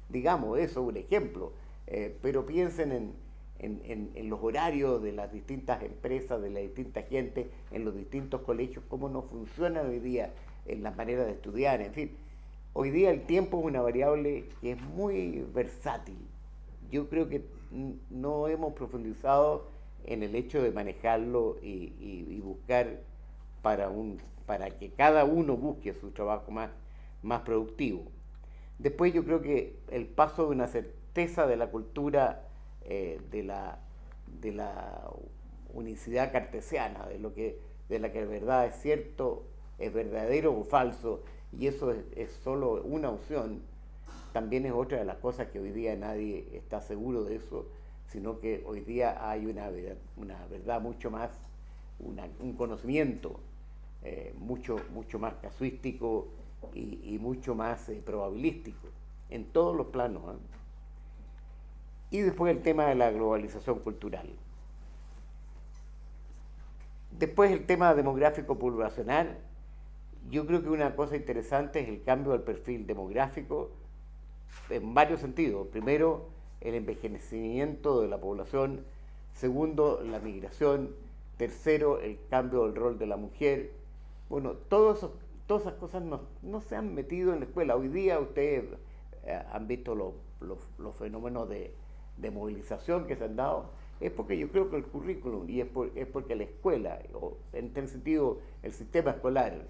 [SPEAKER 3] digamos, eso es un ejemplo, pero piensen en los horarios de las distintas empresas, de la distinta gente, en los distintos colegios, cómo no funcionan hoy día en las maneras de estudiar, en fin. Hoy día el tiempo es una variable que es muy versátil. Yo creo que no hemos profundizado en el hecho de manejarlo y buscar para que cada uno busque su trabajo más productivo. Después yo creo que el paso de una certeza de la cultura de la unicidad cartesiana, de la que la verdad es cierto, es verdadero o falso, y eso es solo una opción, también es otra de las cosas que hoy día nadie está seguro de eso, sino que hoy día hay una verdad mucho más, un conocimiento mucho más casuístico y mucho más probabilístico, en todos los planos, ¿eh? Y después el tema de la globalización cultural. Después el tema demográfico poblacional. Yo creo que una cosa interesante es el cambio del perfil demográfico en varios sentidos. Primero, el envejecimiento de la población. Segundo, la migración. Tercero, el cambio del rol de la mujer. Bueno, todas esas cosas no se han metido en la escuela. Hoy día ustedes han visto los fenómenos de movilización que se han dado. Es porque yo creo que el currículum, y es porque la escuela, o en tal sentido el sistema escolar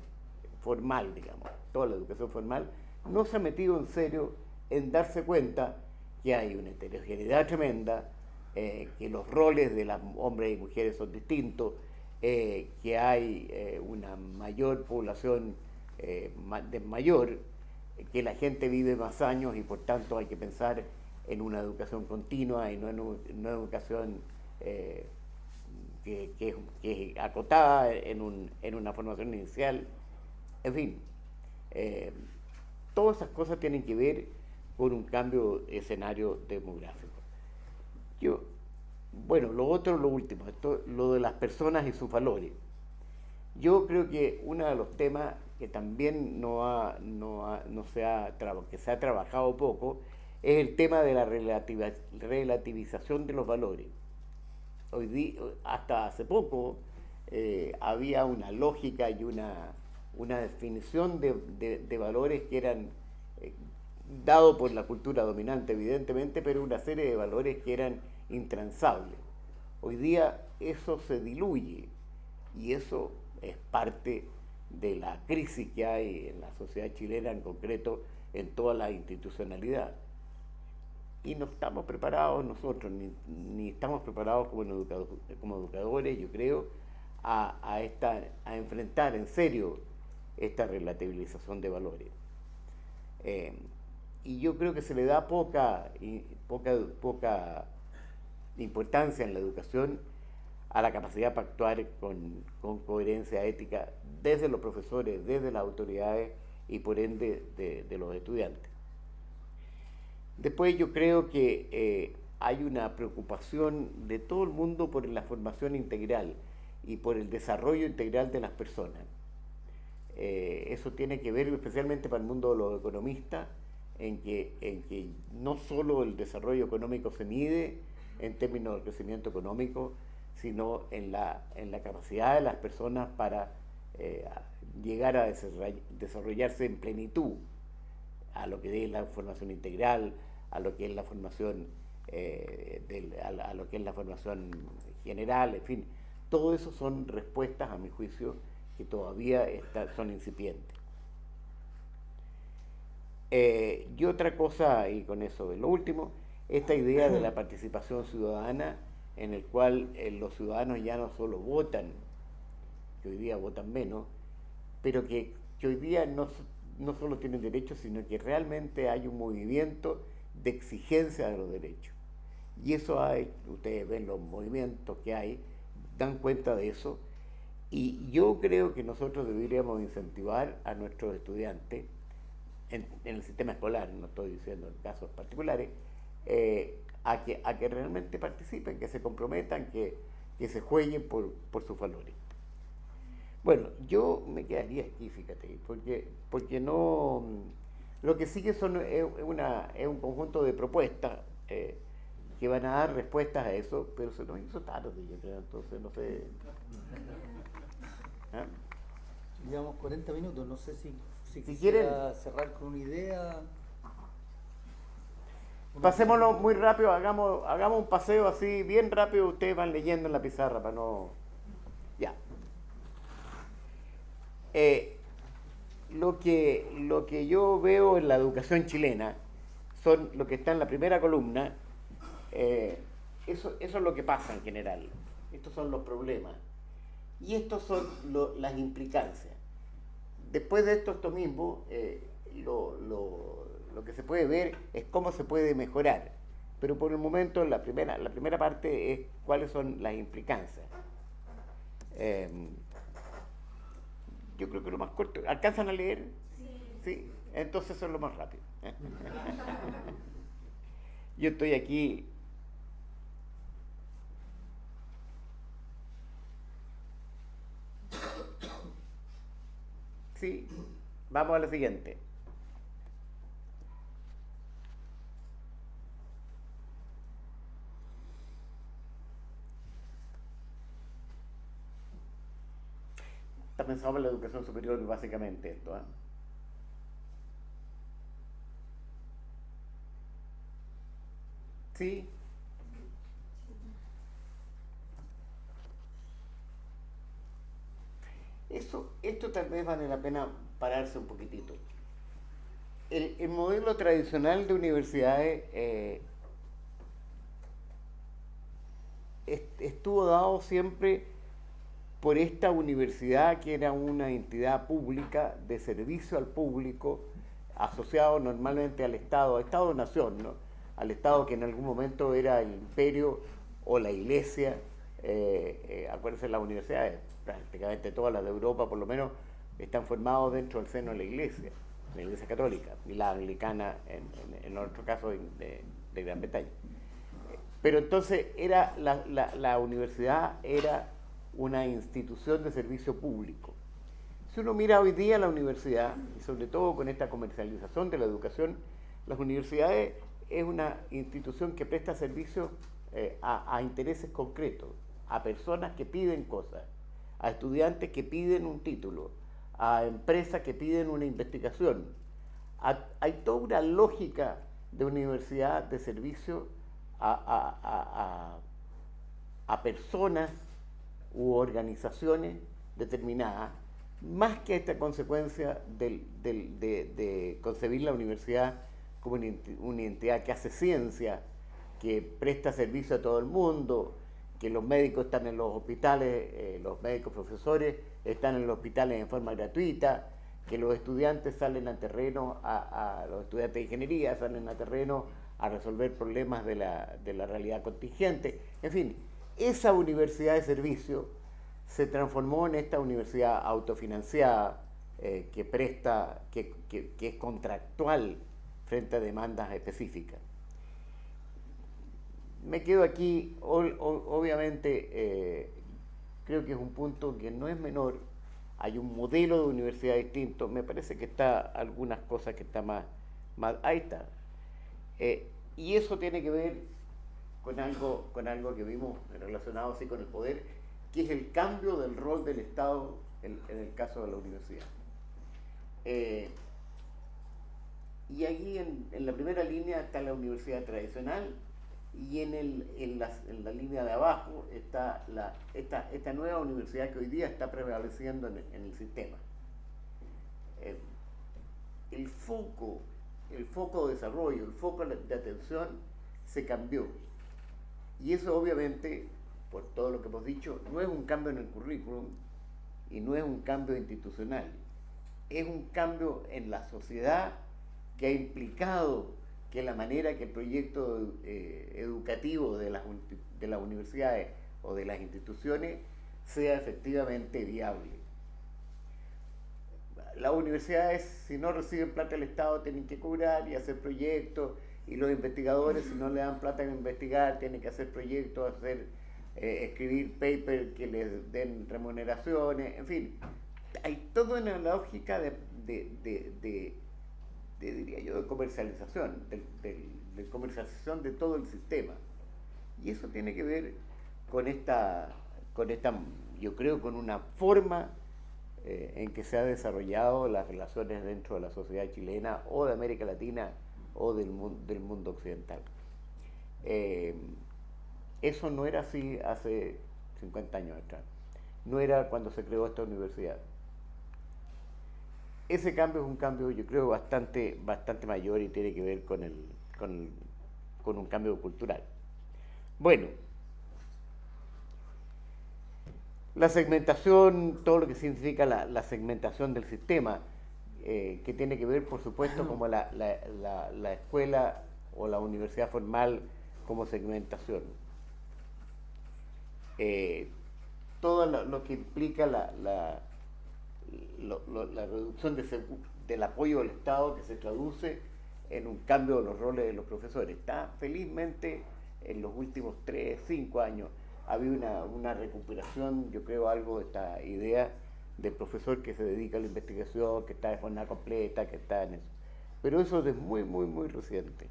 [SPEAKER 3] formal, digamos, toda la educación formal, no se ha metido en serio en darse cuenta que hay una heterogeneidad tremenda, que los roles de las hombres y mujeres son distintos, que hay una mayor población mayor, que la gente vive más años y por tanto hay que pensar en una educación continua y no en una educación que es acotada en una formación inicial. En fin, todas esas cosas tienen que ver con un cambio de escenario demográfico. Lo último, lo de las personas y sus valores. Yo creo que uno de los temas que también que se ha trabajado poco es el tema de la relativización de los valores. Hoy día, hasta hace poco, había una lógica y una definición de valores que eran dados por la cultura dominante, evidentemente, pero una serie de valores que eran intransables. Hoy día eso se diluye y eso es parte de la crisis que hay en la sociedad chilena, en concreto en toda la institucionalidad. Y no estamos preparados nosotros, ni estamos preparados como educadores, yo creo, a enfrentar en serio esta relativización de valores. Y yo creo que se le da poca importancia en la educación a la capacidad para actuar con coherencia ética desde los profesores, desde las autoridades y por ende de los estudiantes. Después yo creo que hay una preocupación de todo el mundo por la formación integral y por el desarrollo integral de las personas. Eso tiene que ver especialmente para el mundo de los economistas, en que no solo el desarrollo económico se mide en términos de crecimiento económico, sino en la capacidad de las personas para llegar a desarrollarse en plenitud a lo que es la formación integral, a lo que es la formación a lo que es la formación general, en fin, todo eso son respuestas, a mi juicio, que todavía son incipientes. Y otra cosa, y con eso es lo último, esta idea de la participación ciudadana, en el cual los ciudadanos ya no solo votan, que hoy día votan menos, pero que hoy día no solo tienen derechos, sino que realmente hay un movimiento de exigencia de los derechos. Y eso ustedes ven los movimientos que hay, dan cuenta de eso, y yo creo que nosotros deberíamos incentivar a nuestros estudiantes, en el sistema escolar, no estoy diciendo en casos particulares, a que realmente participen, que se comprometan, que se jueguen por sus valores. Bueno, yo me quedaría aquí, fíjate, porque no... Lo que sigue es un conjunto de propuestas que van a dar respuestas a eso, pero se nos hizo tarde, yo creo, entonces no sé... ¿Ah?
[SPEAKER 2] Llevamos 40 minutos, no sé si
[SPEAKER 3] quieren
[SPEAKER 2] cerrar con una idea.
[SPEAKER 3] Pasémoslo muy rápido, hagamos un paseo así bien rápido, ustedes van leyendo en la pizarra para no... Ya. Lo que yo veo en la educación chilena son lo que está en la primera columna, eso es lo que pasa en general, estos son los problemas y estos son las implicancias. Después de esto mismo, lo que se puede ver es cómo se puede mejorar, pero por el momento la primera parte es cuáles son las implicancias. Yo creo que lo más corto. ¿Alcanzan a leer? Sí. Entonces eso es lo más rápido. Yo estoy aquí. Sí. Vamos a la siguiente. Está pensado para la educación superior básicamente esto, ¿eh? Sí. Esto tal vez vale la pena pararse un poquitito. El modelo tradicional de universidades estuvo dado siempre por esta universidad que era una entidad pública de servicio al público, asociado normalmente al Estado-Nación, ¿no? Al Estado que en algún momento era el imperio o la iglesia. Acuérdense, las universidades, prácticamente todas las de Europa por lo menos, están formadas dentro del seno de la iglesia católica, y la anglicana en otro caso de Gran Bretaña. Pero entonces la universidad era una institución de servicio público. Si uno mira hoy día la universidad, y sobre todo con esta comercialización de la educación, las universidades es una institución que presta servicio a intereses concretos, a personas que piden cosas, a estudiantes que piden un título, a empresas que piden una investigación. Hay toda una lógica de universidad de servicio a personas u organizaciones determinadas, más que esta consecuencia de concebir la universidad como una entidad que hace ciencia, que presta servicio a todo el mundo, que los médicos están en los hospitales, los médicos profesores están en los hospitales en forma gratuita, que los estudiantes salen a terreno, a los estudiantes de ingeniería salen a terreno a resolver problemas de la realidad contingente. En fin, esa universidad de servicio se transformó en esta universidad autofinanciada que presta, que es contractual frente a demandas específicas. Me quedo aquí, obviamente creo que es un punto que no es menor. Hay un modelo de universidad distinto. Me parece que está algunas cosas que está más ahí está. Y eso tiene que ver con algo que vimos relacionado así con el poder, que es el cambio del rol del Estado en el caso de la universidad. Y aquí en la primera línea está la universidad tradicional, y en la línea de abajo está esta nueva universidad que hoy día está prevaleciendo en el sistema. El foco de desarrollo, el foco de atención se cambió. Y eso obviamente, por todo lo que hemos dicho, no es un cambio en el currículum y no es un cambio institucional. Es un cambio en la sociedad que ha implicado que la manera que el proyecto educativo de las universidades o de las instituciones sea efectivamente viable. Las universidades, si no reciben plata del Estado, tienen que cobrar y hacer proyectos, y los investigadores, si no le dan plata en investigar, tienen que hacer proyectos, escribir papers que les den remuneraciones, en fin. Hay toda una lógica diría yo, de comercialización, de comercialización de todo el sistema. Y eso tiene que ver con esta, yo creo, con una forma en que se han desarrollado las relaciones dentro de la sociedad chilena o de América Latina o del mundo occidental. Eso no era así hace 50 años atrás. No era cuando se creó esta universidad. Ese cambio es un cambio, yo creo, bastante mayor y tiene que ver con un cambio cultural. Bueno, la segmentación, todo lo que significa la segmentación del sistema, que tiene que ver, por supuesto, como la escuela o la universidad formal como segmentación. Todo lo que implica la reducción del apoyo del Estado, que se traduce en un cambio de los roles de los profesores. Está felizmente en los últimos 3, 5 años ha habido una recuperación, yo creo, algo de esta idea del profesor que se dedica a la investigación, que está de jornada completa, que está en eso. Pero eso es muy, muy, muy reciente.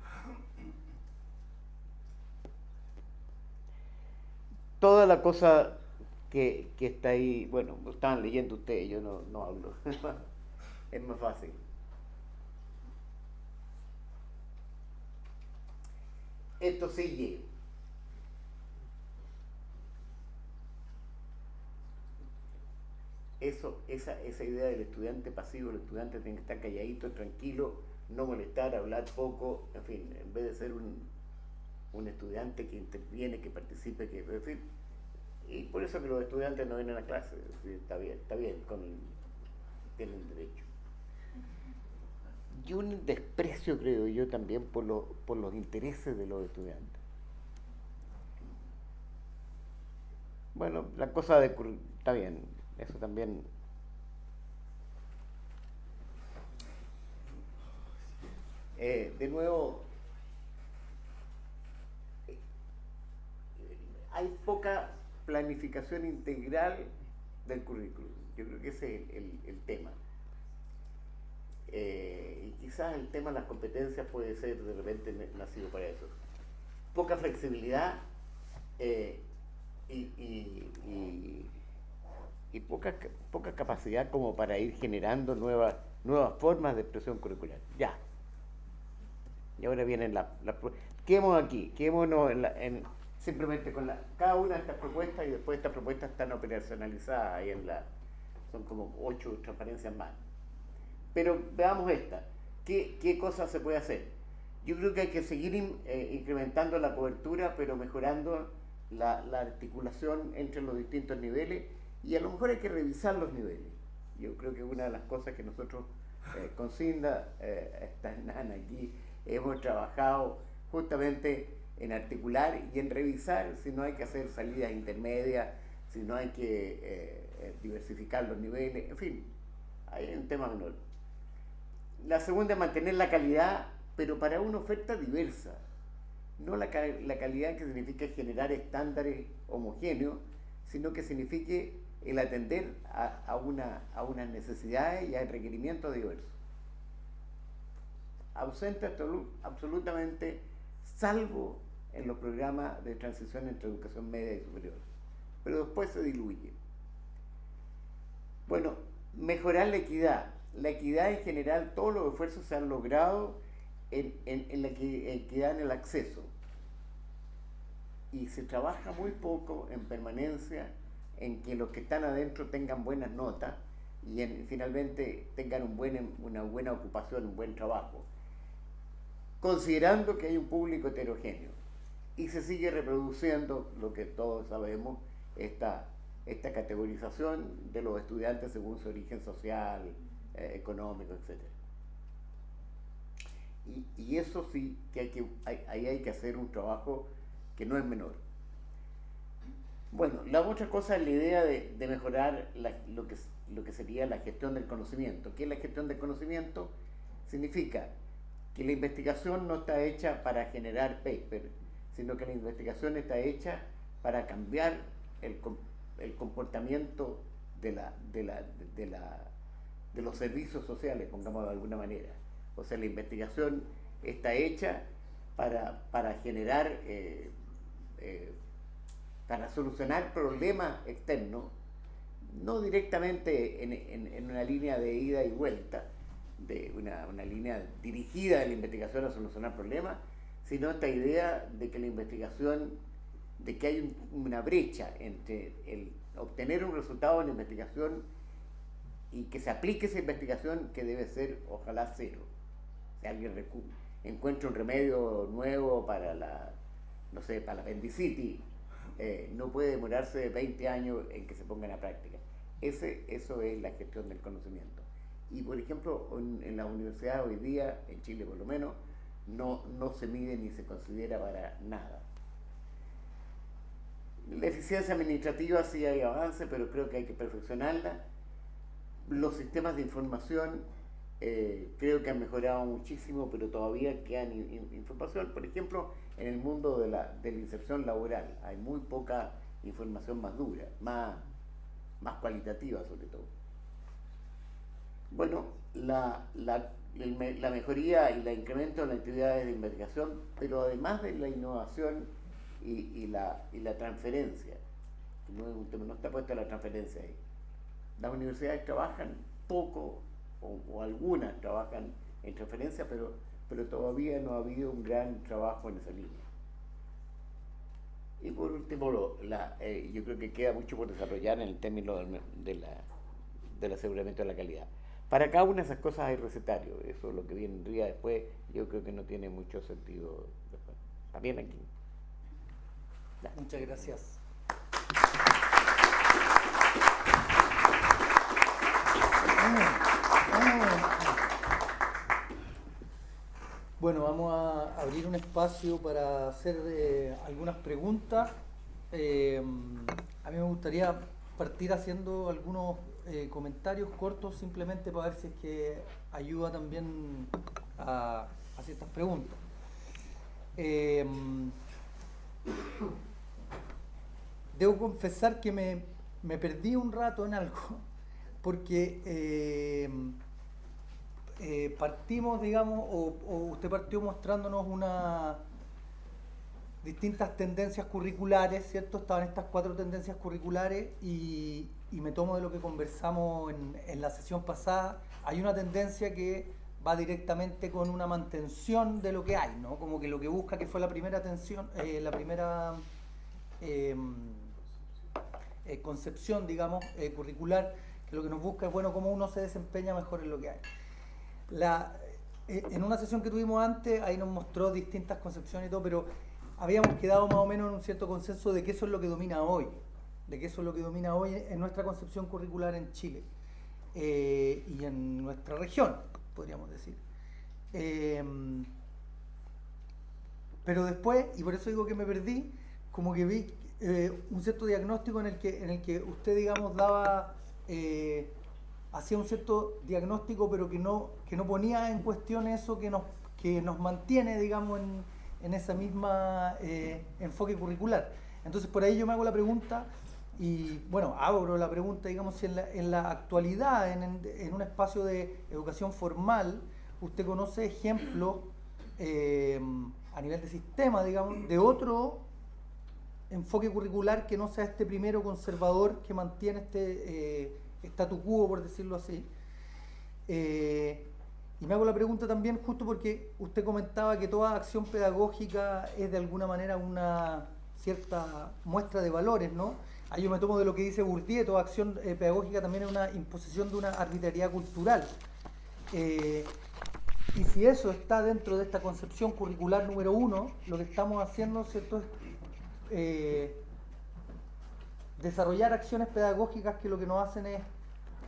[SPEAKER 3] Toda la cosa que está ahí, bueno, lo estaban leyendo ustedes, yo no hablo, es más fácil. Esto sigue. Esa idea del estudiante pasivo, el estudiante tiene que estar calladito, tranquilo, no molestar, hablar poco, en fin, en vez de ser un estudiante que interviene, que participe, que, en fin. Y por eso que los estudiantes no vienen a clase, está bien, tienen derecho. Y un desprecio, creo yo, también por los intereses de los estudiantes. Bueno, la cosa está bien, eso también. De nuevo, hay poca planificación integral del currículum. Yo creo que ese es el tema. Y quizás el tema de las competencias puede ser de repente nacido para eso. Poca flexibilidad y poca capacidad como para ir generando nuevas formas de expresión curricular. Ya. Y ahora vienen quedémonos aquí, quedémonos simplemente con cada una de estas propuestas, y después estas propuestas están operacionalizadas ahí son como 8 transparencias más. Pero veamos esta. ¿Qué cosas se puede hacer? Yo creo que hay que seguir incrementando la cobertura, pero mejorando la articulación entre los distintos niveles, y a lo mejor hay que revisar los niveles. Yo creo que una de las cosas que nosotros con Cinda, está Nana aquí, hemos trabajado justamente en articular y en revisar si no hay que hacer salidas intermedias, si no hay que diversificar los niveles, en fin, hay un tema menor. La segunda es mantener la calidad, pero para una oferta diversa. No la calidad que significa generar estándares homogéneos, sino que signifique el atender a unas necesidades y a requerimientos diversos. Ausente absolutamente, salvo en los programas de transición entre educación media y superior, pero después se diluye. Bueno, mejorar la equidad. La equidad en general, todos los esfuerzos se han logrado en la equidad en el acceso. Y se trabaja muy poco en permanencia en que los que están adentro tengan buenas notas y finalmente tengan una buena ocupación, un buen trabajo, considerando que hay un público heterogéneo. Y se sigue reproduciendo lo que todos sabemos, esta categorización de los estudiantes según su origen social, económico, etc. Y eso sí, que ahí hay que hacer un trabajo que no es menor. Bueno, la otra cosa es la idea de mejorar lo que sería la gestión del conocimiento. ¿Qué es la gestión del conocimiento? Significa que la investigación no está hecha para generar paper, sino que la investigación está hecha para cambiar el comportamiento de los servicios sociales, pongamos de alguna manera. O sea, la investigación está hecha para generar, para solucionar problemas externos, no directamente en una línea de ida y vuelta, de una línea dirigida de la investigación a solucionar problemas, sino esta idea de que la investigación, de que hay una brecha entre el obtener un resultado en la investigación y que se aplique esa investigación, que debe ser ojalá cero. Si alguien encuentra un remedio nuevo para para la apendicitis, no puede demorarse 20 años en que se ponga en la práctica. Eso es la gestión del conocimiento. Y por ejemplo, en las universidades hoy día, en Chile por lo menos, no se mide ni se considera para nada. La eficiencia administrativa sí hay avance, pero creo que hay que perfeccionarla. Los sistemas de información creo que han mejorado muchísimo, pero todavía quedan información. Por ejemplo, en el mundo de la inserción laboral hay muy poca información más dura, más cualitativa sobre todo. Bueno, la mejoría y el incremento de las actividades de investigación, pero además de la innovación y la transferencia, que no es un tema, no está puesta la transferencia ahí. Las universidades trabajan poco, o algunas trabajan en transferencia, pero todavía no ha habido un gran trabajo en esa línea. Y por último, yo creo que queda mucho por desarrollar en el término del aseguramiento de la calidad. Para cada una de esas cosas hay recetario, eso es lo que vendría después, yo creo que no tiene mucho sentido después. ¿Está bien aquí? Ya.
[SPEAKER 2] Muchas gracias. Bueno, vamos a abrir un espacio para hacer algunas preguntas. A mí me gustaría partir haciendo algunos comentarios cortos, simplemente para ver si es que ayuda también a ciertas preguntas. Debo confesar que me perdí un rato en algo, porque partimos, digamos, o usted partió mostrándonos distintas tendencias curriculares, ¿cierto? Estaban estas 4 tendencias curriculares y me tomo de lo que conversamos en la sesión pasada. Hay una tendencia que va directamente con una mantención de lo que hay, ¿no? Como que lo que busca, que fue la primera concepción, digamos, curricular, que lo que nos busca es, bueno, cómo uno se desempeña mejor en lo que hay. En una sesión que tuvimos antes, ahí nos mostró distintas concepciones y todo, pero habíamos quedado más o menos en un cierto consenso de que eso es lo que domina hoy, en nuestra concepción curricular en Chile. y en nuestra región, podríamos decir. Pero después, y por eso digo que me perdí, como que vi un cierto diagnóstico en el que usted, digamos, daba, hacía un cierto diagnóstico, pero que no ponía en cuestión eso que nos mantiene, digamos, en esa misma enfoque curricular. Entonces, por ahí yo me hago la pregunta, y bueno, abro la pregunta, digamos, si en la actualidad, en un espacio de educación formal, usted conoce ejemplos a nivel de sistema, digamos, de otro enfoque curricular que no sea este primero conservador que mantiene este statu quo, por decirlo así. Y me hago la pregunta también justo porque usted comentaba que toda acción pedagógica es de alguna manera una cierta muestra de valores, ¿no? Ahí yo me tomo de lo que dice Bourdieu, toda acción pedagógica también es una imposición de una arbitrariedad cultural. Y si eso está dentro de esta concepción curricular número 1, lo que estamos haciendo, ¿cierto?, es desarrollar acciones pedagógicas que lo que nos hacen es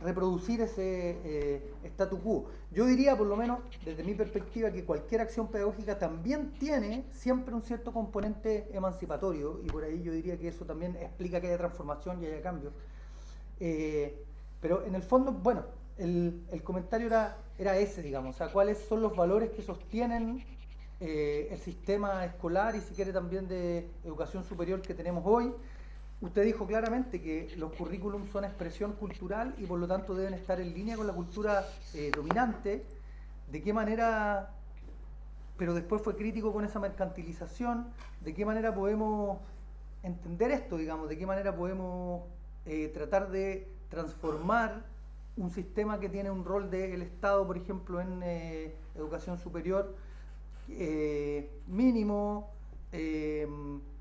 [SPEAKER 2] reproducir ese statu quo. Yo diría, por lo menos desde mi perspectiva, que cualquier acción pedagógica también tiene siempre un cierto componente emancipatorio, y por ahí yo diría que eso también explica que haya transformación y haya cambio. Pero en el fondo, bueno, el comentario era ese, digamos, o sea, cuáles son los valores que sostienen el sistema escolar y si quiere también de educación superior que tenemos hoy. Usted dijo claramente que los currículums son expresión cultural y por lo tanto deben estar en línea con la cultura dominante. ¿De qué manera? Pero después fue crítico con esa mercantilización. ¿De qué manera podemos entender esto, digamos? ¿De qué manera podemos tratar de transformar un sistema que tiene un rol del Estado, por ejemplo, en educación superior mínimo,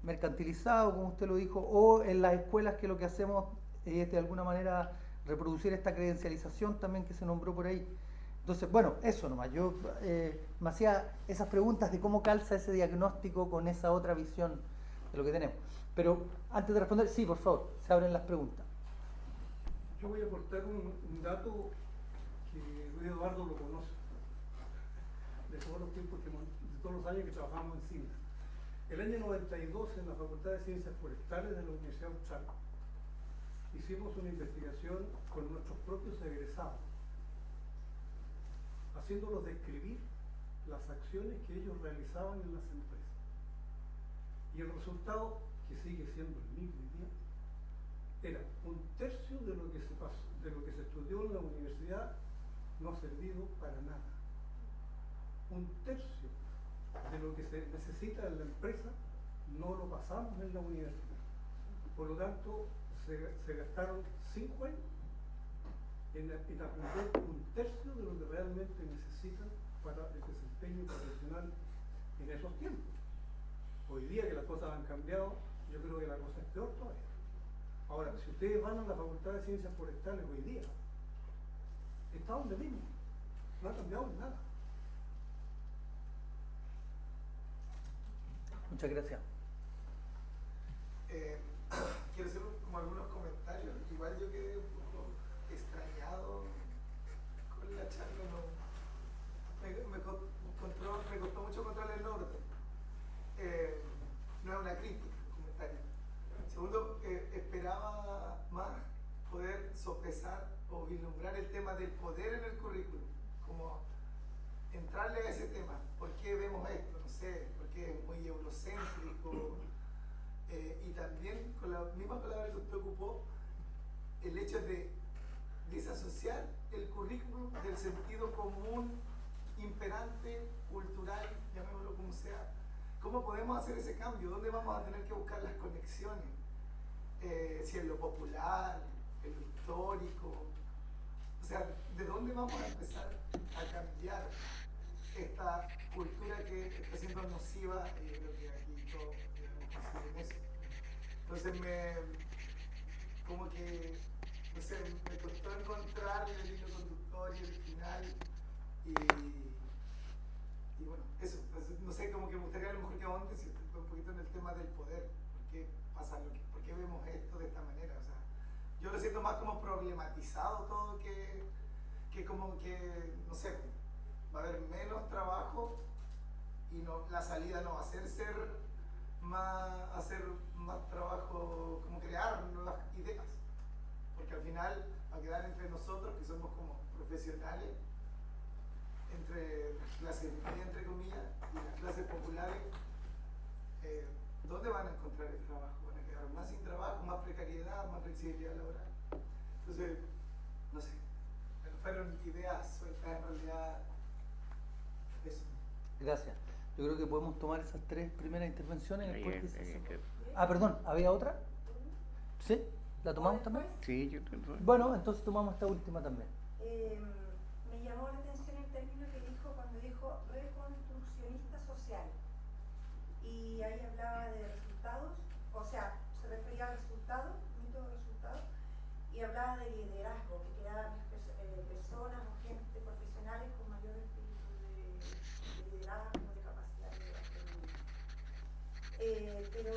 [SPEAKER 2] mercantilizado, como usted lo dijo, o en las escuelas que lo que hacemos es de alguna manera reproducir esta credencialización también que se nombró por ahí? Entonces, bueno, eso nomás. Yo me hacía esas preguntas de cómo calza ese diagnóstico con esa otra visión de lo que tenemos. Pero antes de responder, sí, por favor, se abren las preguntas.
[SPEAKER 4] Yo voy a aportar un dato que Luis Eduardo lo conoce, de todos los tiempos, de todos los años que trabajamos en CINA. El año 92, en la Facultad de Ciencias Forestales de la Universidad Austral, hicimos una investigación con nuestros propios egresados, haciéndolos describir las acciones que ellos realizaban en las empresas. Y el resultado, que sigue siendo el mismo día, era un tercio de lo que se pasó, de lo que se estudió en la universidad no ha servido para nada. Un tercio de lo que se necesita en la empresa no lo pasamos en la universidad. Por lo tanto, se gastaron 5 años en aprender un tercio de lo que realmente necesitan para el desempeño profesional en esos tiempos. Hoy día que las cosas han cambiado, yo creo que la cosa es peor todavía. Ahora, si ustedes van a la Facultad de Ciencias Forestales hoy día, está donde mismo, no ha cambiado en nada.
[SPEAKER 2] Muchas gracias.
[SPEAKER 5] Quiero hacer como algunos comentarios. Igual yo quedé un poco extrañado con la charla. Me costó mucho encontrarle el orden. No es una crítica, un comentario. Segundo, esperaba más poder sopesar o vislumbrar el tema del poder en el currículum, como entrarle a ese tema. ¿Por qué vemos esto? No sé, porque es muy eurocéntrico. Y también, con la misma palabra que usted ocupó, el hecho de desasociar el currículum del sentido común, imperante, cultural, llamémoslo como sea. ¿Cómo podemos hacer ese cambio? ¿Dónde vamos a tener que buscar las conexiones? Si en lo popular, en lo histórico. O sea, ¿de dónde vamos a empezar a cambiar esta cultura que está siendo nociva? Y yo creo que aquí todos debemos coincidir en eso. Entonces como que, no sé, me costó encontrar el hilo conductor y el final. Y bueno, eso, pues, no sé, como que me gustaría a lo mejor que ahonde si un poquito en el tema del poder. ¿Por qué pasa lo que, por qué vemos esto de esta manera? O sea, yo lo siento más como problematizado todo que que como que, no sé, va a haber menos trabajo y no, la salida no va a ser hacer más trabajo, como crear nuevas ideas, porque al final va a quedar entre nosotros que somos como profesionales, entre las clases medias entre comillas y las clases populares. ¿Dónde van a encontrar el trabajo? Van a quedar más sin trabajo, más precariedad, más flexibilidad laboral. Entonces, no sé, pero fueron ideas sueltas en realidad. Eso.
[SPEAKER 2] Gracias. Yo creo que podemos tomar esas 3 primeras intervenciones y después
[SPEAKER 3] Ahí,
[SPEAKER 2] quizás...
[SPEAKER 3] que-
[SPEAKER 2] Ah, perdón, ¿había otra? ¿Sí? ¿La tomamos también?
[SPEAKER 3] Sí, yo
[SPEAKER 2] Bueno, entonces tomamos esta última también.
[SPEAKER 6] Me llamó la atención el término que dijo cuando dijo reconstruccionista social. Y ahí hablaba de resultados, o sea, se refería al resultado, mito de resultados, y hablaba de liderazgo, que quedaban personas o gente profesionales con mayor espíritu de liderazgo, de capacidad de autonomía. Pero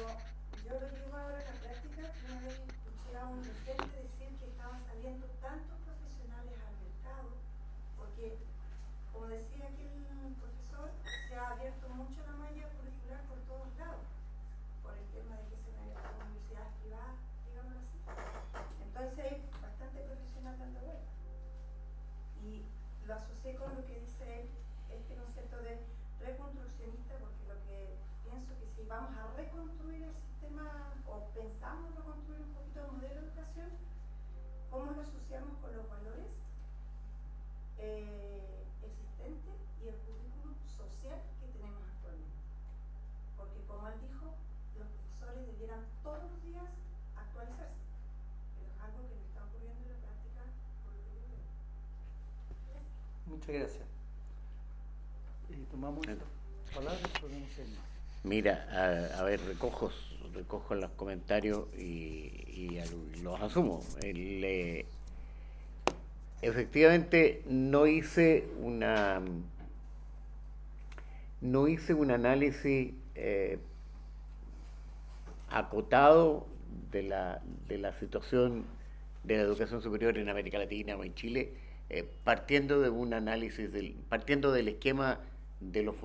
[SPEAKER 6] yo lo llevo ahora a la práctica. Una vez escuché a un docente decir que estaban saliendo tantos profesionales al mercado, porque, como decía aquel profesor, se ha abierto mucho la malla curricular por todos lados, por el tema de que se han abierto universidades privadas, digámoslo así. Entonces hay bastante profesional dando vueltas. Y lo asocié con lo que dice él, este concepto de reconstruccionista, porque lo que pienso que si vamos a reconstruir el sistema, o pensamos reconstruir un poquito el modelo de educación, ¿cómo lo asociamos con los valores existentes y el currículum social que tenemos actualmente? Porque como él dijo, los profesores debieran todos los días actualizarse, pero es algo que no está ocurriendo en la práctica por lo que yo veo. Gracias.
[SPEAKER 2] Muchas gracias. Tomamos estas palabras y podemos seguir más.
[SPEAKER 3] Mira, a ver, recojo los comentarios y los asumo. Efectivamente, no hice un análisis acotado de la situación de la educación superior en América Latina o en Chile, partiendo de un análisis, partiendo del esquema de los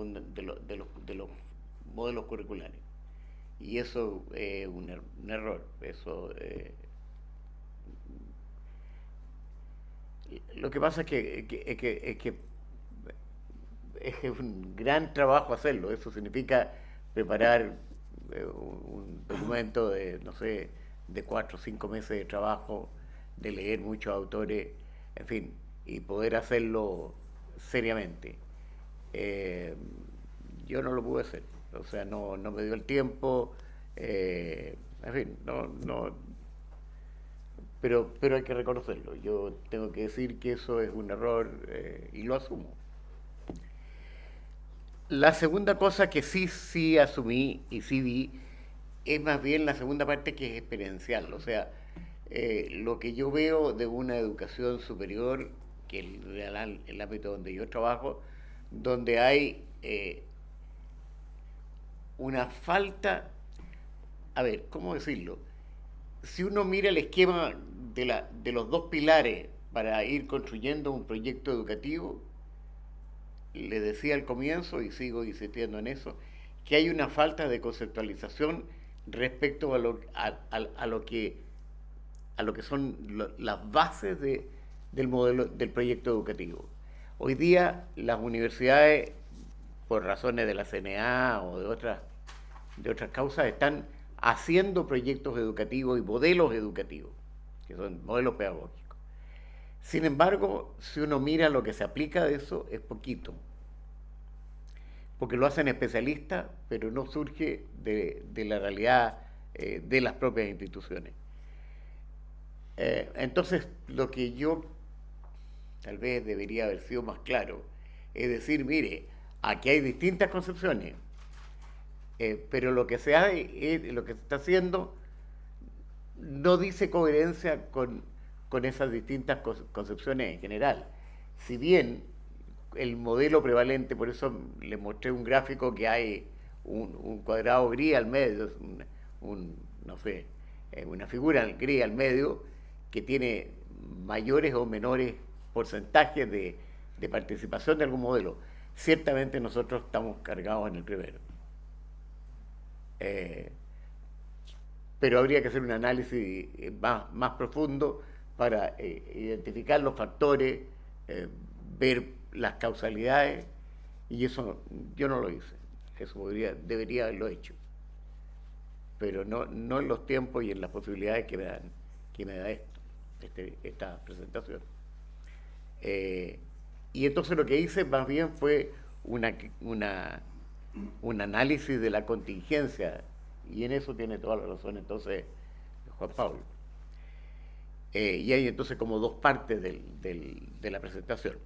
[SPEAKER 3] modelos curriculares. Y eso es un error. Eso, lo que pasa es que es un gran trabajo hacerlo. Eso significa preparar un documento de, no sé, de 4 o 5 meses de trabajo, de leer muchos autores, en fin, y poder hacerlo seriamente. Yo no lo pude hacer, o sea, no me dio el tiempo, en fin, pero hay que reconocerlo. Yo tengo que decir que eso es un error y lo asumo. La segunda cosa que sí asumí y sí vi es más bien la segunda parte, que es experiencial. O sea, lo que yo veo de una educación superior, que es el ámbito donde yo trabajo, donde hay una falta, a ver, ¿cómo decirlo? Si uno mira el esquema de los 2 pilares para ir construyendo un proyecto educativo, le decía al comienzo, y sigo insistiendo en eso, que hay una falta de conceptualización respecto a lo que son las bases del modelo del proyecto educativo. Hoy día las universidades, por razones de la CNA o de otras causas, están haciendo proyectos educativos y modelos educativos, que son modelos pedagógicos. Sin embargo, si uno mira lo que se aplica de eso, es poquito, porque lo hacen especialistas, pero no surge de la realidad de las propias instituciones. Entonces, lo que yo tal vez debería haber sido más claro es decir, mire, aquí hay distintas concepciones, pero lo que se está haciendo no dice coherencia con esas distintas concepciones en general. Si bien el modelo prevalente, por eso les mostré un gráfico que hay un cuadrado gris al medio, no sé, una figura gris al medio que tiene mayores o menores porcentaje de participación de algún modelo, ciertamente nosotros estamos cargados en el primero. Pero habría que hacer un análisis más profundo para identificar los factores, ver las causalidades, y eso yo no lo hice. Eso debería haberlo hecho. Pero no en los tiempos y en las posibilidades que me da esta presentación. Y entonces lo que hice más bien fue un análisis de la contingencia, y en eso tiene toda la razón entonces Juan Pablo. Y hay entonces como dos partes de la presentación.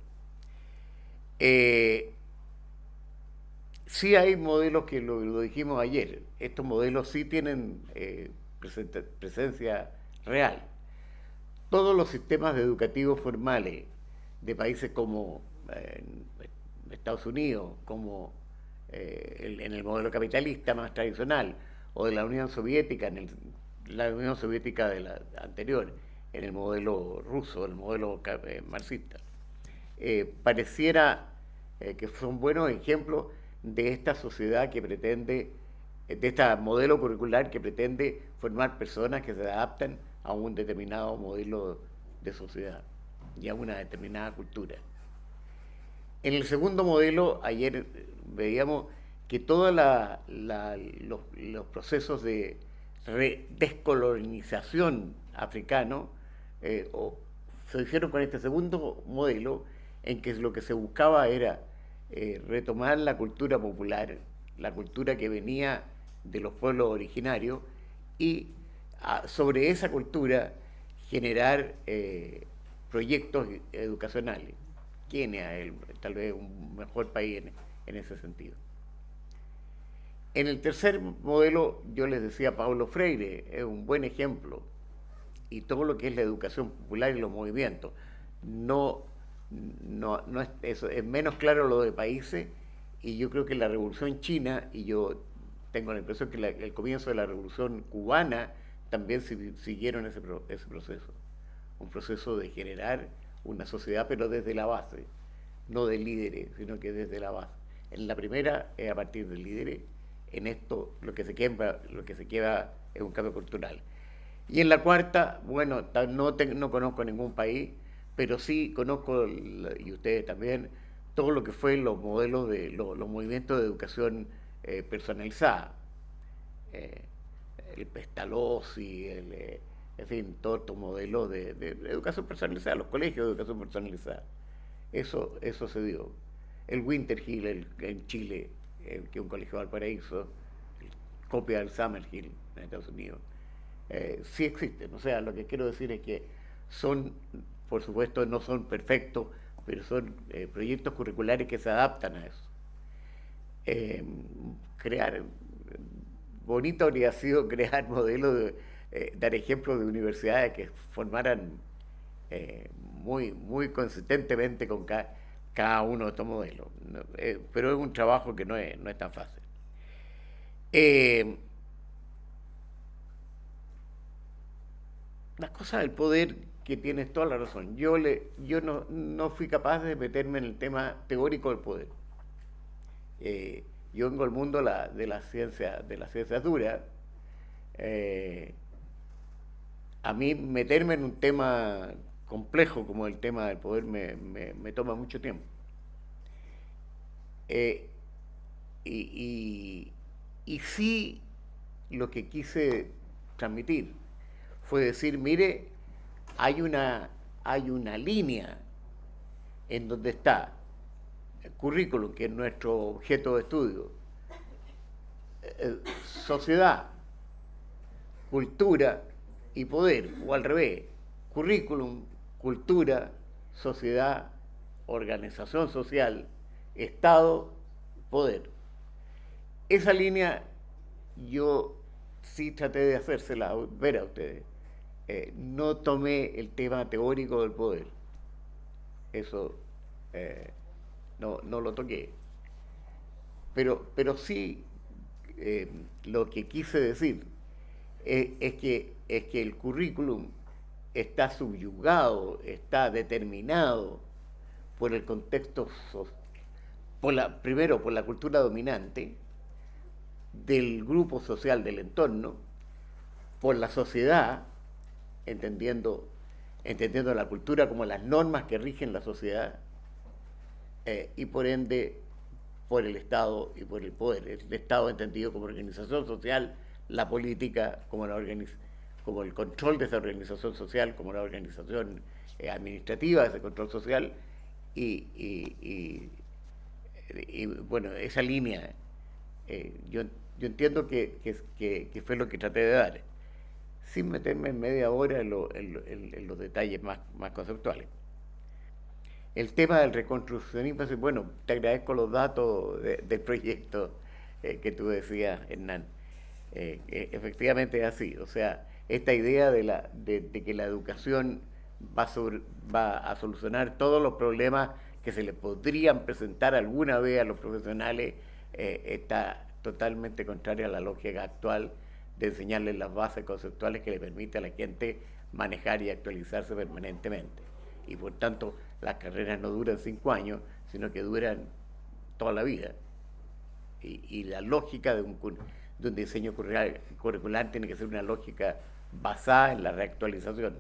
[SPEAKER 3] Sí hay modelos que lo dijimos ayer, estos modelos sí tienen presencia real. Todos los sistemas educativos formales de países como Estados Unidos, como en el modelo capitalista más tradicional, o de la Unión Soviética, la Unión Soviética de la anterior, en el modelo ruso, el modelo marxista, pareciera que son buenos ejemplos de esta sociedad que pretende, de este modelo curricular que pretende formar personas que se adaptan a un determinado modelo de sociedad y a una determinada cultura. En el segundo modelo, ayer veíamos que todos los procesos de descolonización africano se hicieron con este segundo modelo, en que lo que se buscaba era retomar la cultura popular, la cultura que venía de los pueblos originarios, y sobre esa cultura generar proyectos educacionales. Kenia es tal vez un mejor país en ese sentido. En el tercer modelo, yo les decía, Paulo Freire es un buen ejemplo, y todo lo que es la educación popular y los movimientos. Eso es menos claro lo de países, y yo creo que la Revolución China, y yo tengo la impresión que el comienzo de la Revolución Cubana también siguieron ese proceso, un proceso de generar una sociedad, pero desde la base, no de líderes, sino que desde la base. En la primera es a partir de líderes, en esto lo que se queda es un cambio cultural. Y en la cuarta, bueno, no conozco ningún país, pero sí conozco, y ustedes también, todo lo que fue los modelos de los movimientos de educación personalizada. El Pestalozzi, en fin, todos estos modelos de educación personalizada, los colegios de educación personalizada. Eso se dio. El Winter Hill en Chile, que es un colegio de Valparaíso, copia del Summerhill en Estados Unidos. Sí existen. O sea, lo que quiero decir es que son, por supuesto, no son perfectos, pero son proyectos curriculares que se adaptan a eso. Bonito habría sido crear modelos, dar ejemplos de universidades que formaran muy consistentemente con cada uno de estos modelos. Pero es un trabajo que no es tan fácil. Las cosas del poder, que tienes toda la razón. Yo no fui capaz de meterme en el tema teórico del poder. Yo vengo al mundo de las ciencias duras. A mí meterme en un tema complejo como el tema del poder me toma mucho tiempo. Y sí, lo que quise transmitir fue decir, mire, hay una línea en donde está el currículum, que es nuestro objeto de estudio, sociedad, cultura y poder, o al revés, currículum, cultura, sociedad, organización social, Estado, poder. Esa línea yo sí traté de hacérsela ver a ustedes. No tomé el tema teórico del poder. Eso no lo toqué. Pero sí lo que quise decir es que el currículum está subyugado, está determinado por el contexto, primero por la cultura dominante del grupo social del entorno, por la sociedad, entendiendo la cultura como las normas que rigen la sociedad, y por ende por el Estado y por el poder. El Estado entendido como organización social, la política como el control de esa organización social, como la organización administrativa de ese control social, y bueno, esa línea, yo entiendo que fue lo que traté de dar, sin meterme en media hora en los detalles más conceptuales. El tema del reconstruccionismo, bueno, te agradezco los datos del proyecto que tú decías, Hernán. Efectivamente es así, o sea, esta idea de que la educación va a solucionar todos los problemas que se le podrían presentar alguna vez a los profesionales está totalmente contraria a la lógica actual de enseñarles las bases conceptuales que le permite a la gente manejar y actualizarse permanentemente. Y por tanto, las carreras no duran 5 años, sino que duran toda la vida. Y la lógica de un diseño curricular tiene que ser una lógica basada en la reactualización.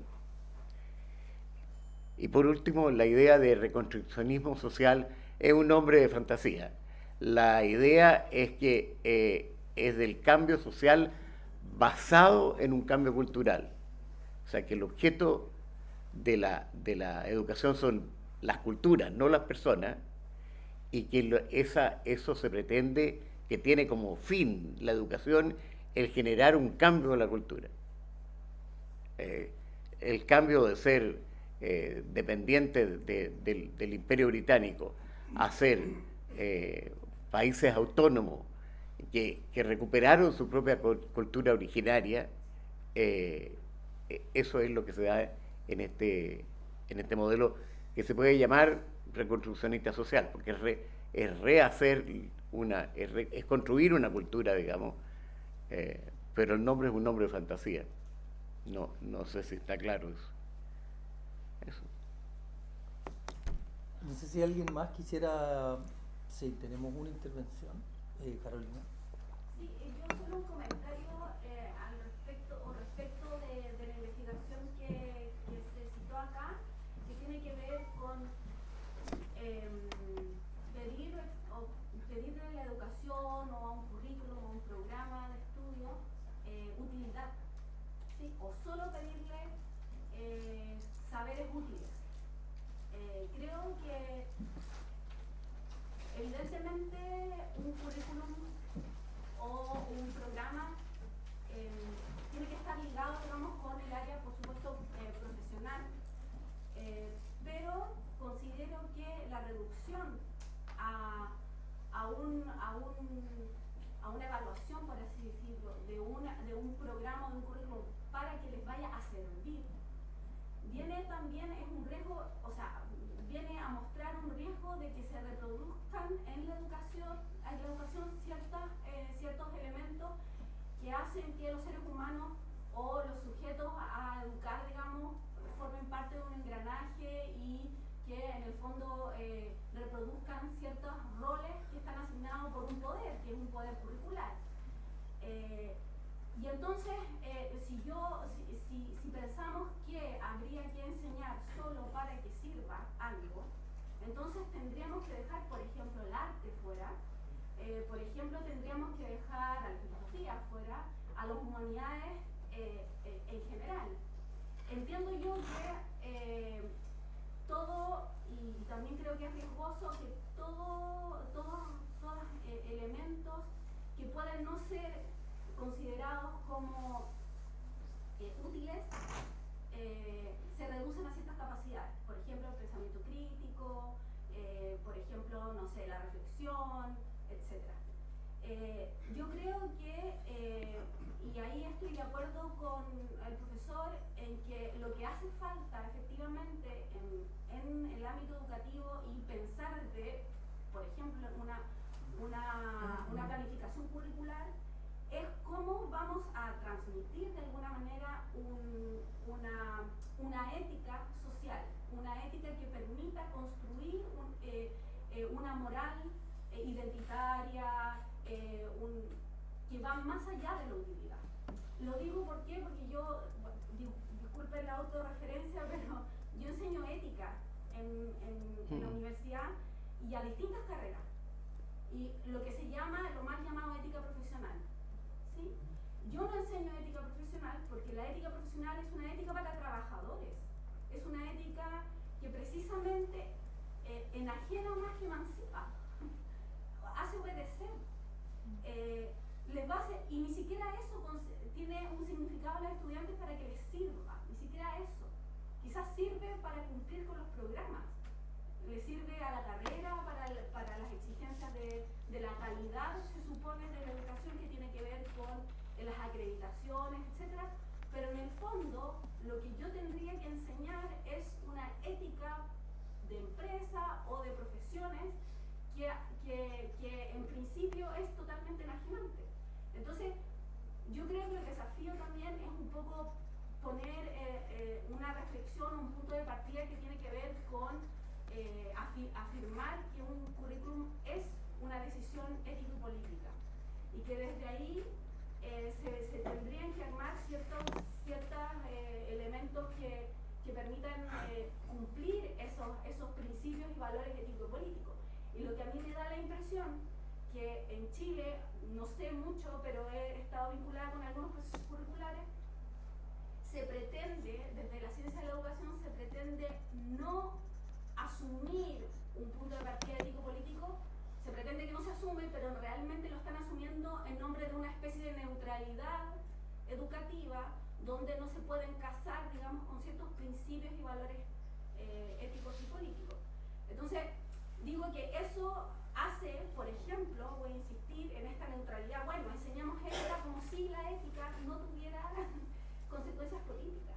[SPEAKER 3] Y por último, la idea de reconstruccionismo social es un nombre de fantasía. La idea es que es del cambio social basado en un cambio cultural. O sea, que el objeto de la educación son las culturas, no las personas, y que eso se pretende que tiene como fin la educación el generar un cambio en la cultura. El cambio de ser dependiente del Imperio Británico a ser países autónomos que recuperaron su propia cultura originaria, eso es lo que se da en este modelo que se puede llamar reconstruccionista social, porque es construir una cultura, digamos, pero el nombre es un nombre de fantasía. No sé si está claro eso.
[SPEAKER 2] No sé si alguien más quisiera... Sí, tenemos una intervención. Carolina.
[SPEAKER 7] Sí, yo solo un comentario respecto de la investigación que se citó acá, que tiene que ver con pedirle a la educación o a un currículum o a un programa de estudio utilidad, ¿sí? O solo pedirle saberes útiles. Creo que evidentemente un currículum o un programa tiene que estar ligado, digamos, con el área, por supuesto, profesional, pero considero que la reducción a una evaluación, por así decirlo, de un programa o de un currículum para que les vaya a servir, viene también, es un riesgo, o sea, viene a mostrar un riesgo de que se reproduzcan en la educación ciertos elementos que hacen que los seres humanos o los sujetos a educar, digamos, formen parte de un engranaje y que en el fondo reproduzcan ciertos roles que están asignados por un poder, que es un poder curricular. Y entonces, si pensamos que habría que enseñar solo para que sirva algo, entonces tendríamos que dejar, por ejemplo, el arte fuera, por ejemplo, tendríamos que dejar a la filosofía fuera, a las humanidades en general. Entiendo yo que todo, y también creo que es riesgoso, que todos elementos que pueden no ser considerados como útiles se reducen a ciertas capacidades, por ejemplo el pensamiento crítico, por ejemplo, no sé, la reflexión, etc. Yo creo que, y ahí estoy de acuerdo con el profesor, en que lo que hace falta efectivamente en el ámbito educativo y pensar de, por ejemplo, una planificación curricular, es cómo vamos a transmitir de alguna manera una ética social, una ética que permita construir una moral identitaria, que va más allá de la utilidad. Lo digo ¿por qué? Porque yo, disculpen la autorreferencia, pero yo enseño ética en la universidad y a distintas carreras. Y lo que se llama, lo más llamado ética profesional. ¿Sí? Yo no enseño ética profesional porque la ética profesional es una ética para trabajadores. Es una ética que precisamente enajena más que emancipa. Hace obedecer. Les va a hacer, y ni siquiera eso tiene un significado a los estudiantes para que les sirva. Ni siquiera eso. Quizás sirve para cumplir con los programas. Le sirve a la carrera para las exigencias de la calidad, se supone, de la educación, que tiene que ver con las acreditaciones, etc. Pero en el fondo, lo que yo tendría que enseñar es una ética de empresa o de profesiones que en principio es totalmente enajenante. Entonces, yo creo que el desafío también es un poco poner una reflexión, un punto de partida que tiene que ver con afirmar que un currículum es una decisión ético-política y que desde ahí se tendrían que armar ciertos elementos que permitan cumplir esos principios y valores ético-políticos. Y lo que a mí me da la impresión que en Chile, no sé mucho, pero he estado vinculada con algunos procesos curriculares, se pretende, desde la ciencia de la educación, se pretende no asumir un punto de partida ético-político, se pretende que no se asume, pero realmente lo están asumiendo en nombre de una especie de neutralidad educativa, donde no se pueden casar, digamos, con ciertos principios y valores éticos y políticos. Entonces, digo que eso hace, por ejemplo, voy a insistir en esta neutralidad. Bueno, enseñamos ética como si la ética no tuviera consecuencias políticas,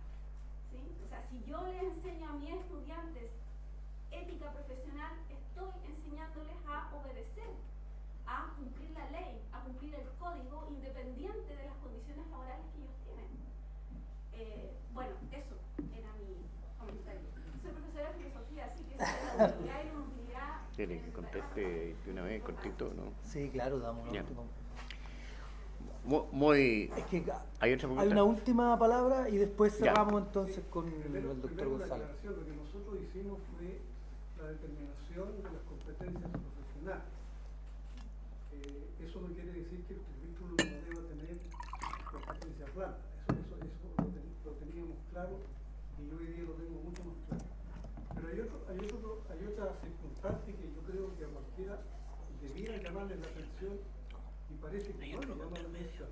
[SPEAKER 7] ¿sí? O sea, si yo les enseño a mis estudiantes ética profesional, estoy enseñándoles a obedecer, a cumplir la ley, a cumplir el código, independiente de las condiciones laborales que ellos tienen. Bueno, eso era mi comentario. Soy profesora de filosofía, así que la utilidad y la inutilidad...
[SPEAKER 3] ¿Quieren que conteste de una vez, cortito, no?
[SPEAKER 2] Sí, claro, damos una
[SPEAKER 3] Ya.
[SPEAKER 2] última.
[SPEAKER 3] Es
[SPEAKER 2] que
[SPEAKER 3] ¿hay otra pregunta?
[SPEAKER 2] hay una última palabra y después
[SPEAKER 3] Ya.
[SPEAKER 2] cerramos entonces con
[SPEAKER 4] Primero,
[SPEAKER 2] el doctor
[SPEAKER 4] primero una
[SPEAKER 2] González.
[SPEAKER 4] aclaración. Lo que nosotros hicimos fue la determinación de las competencias profesionales. Eso no quiere decir que el currículum no deba tener competencias blandas. Eso lo teníamos claro y yo hoy día lo tengo mucho más claro. Pero hay otra circunstancia que yo creo que a cualquiera debiera llamarle la atención y parece que no le llama la atención.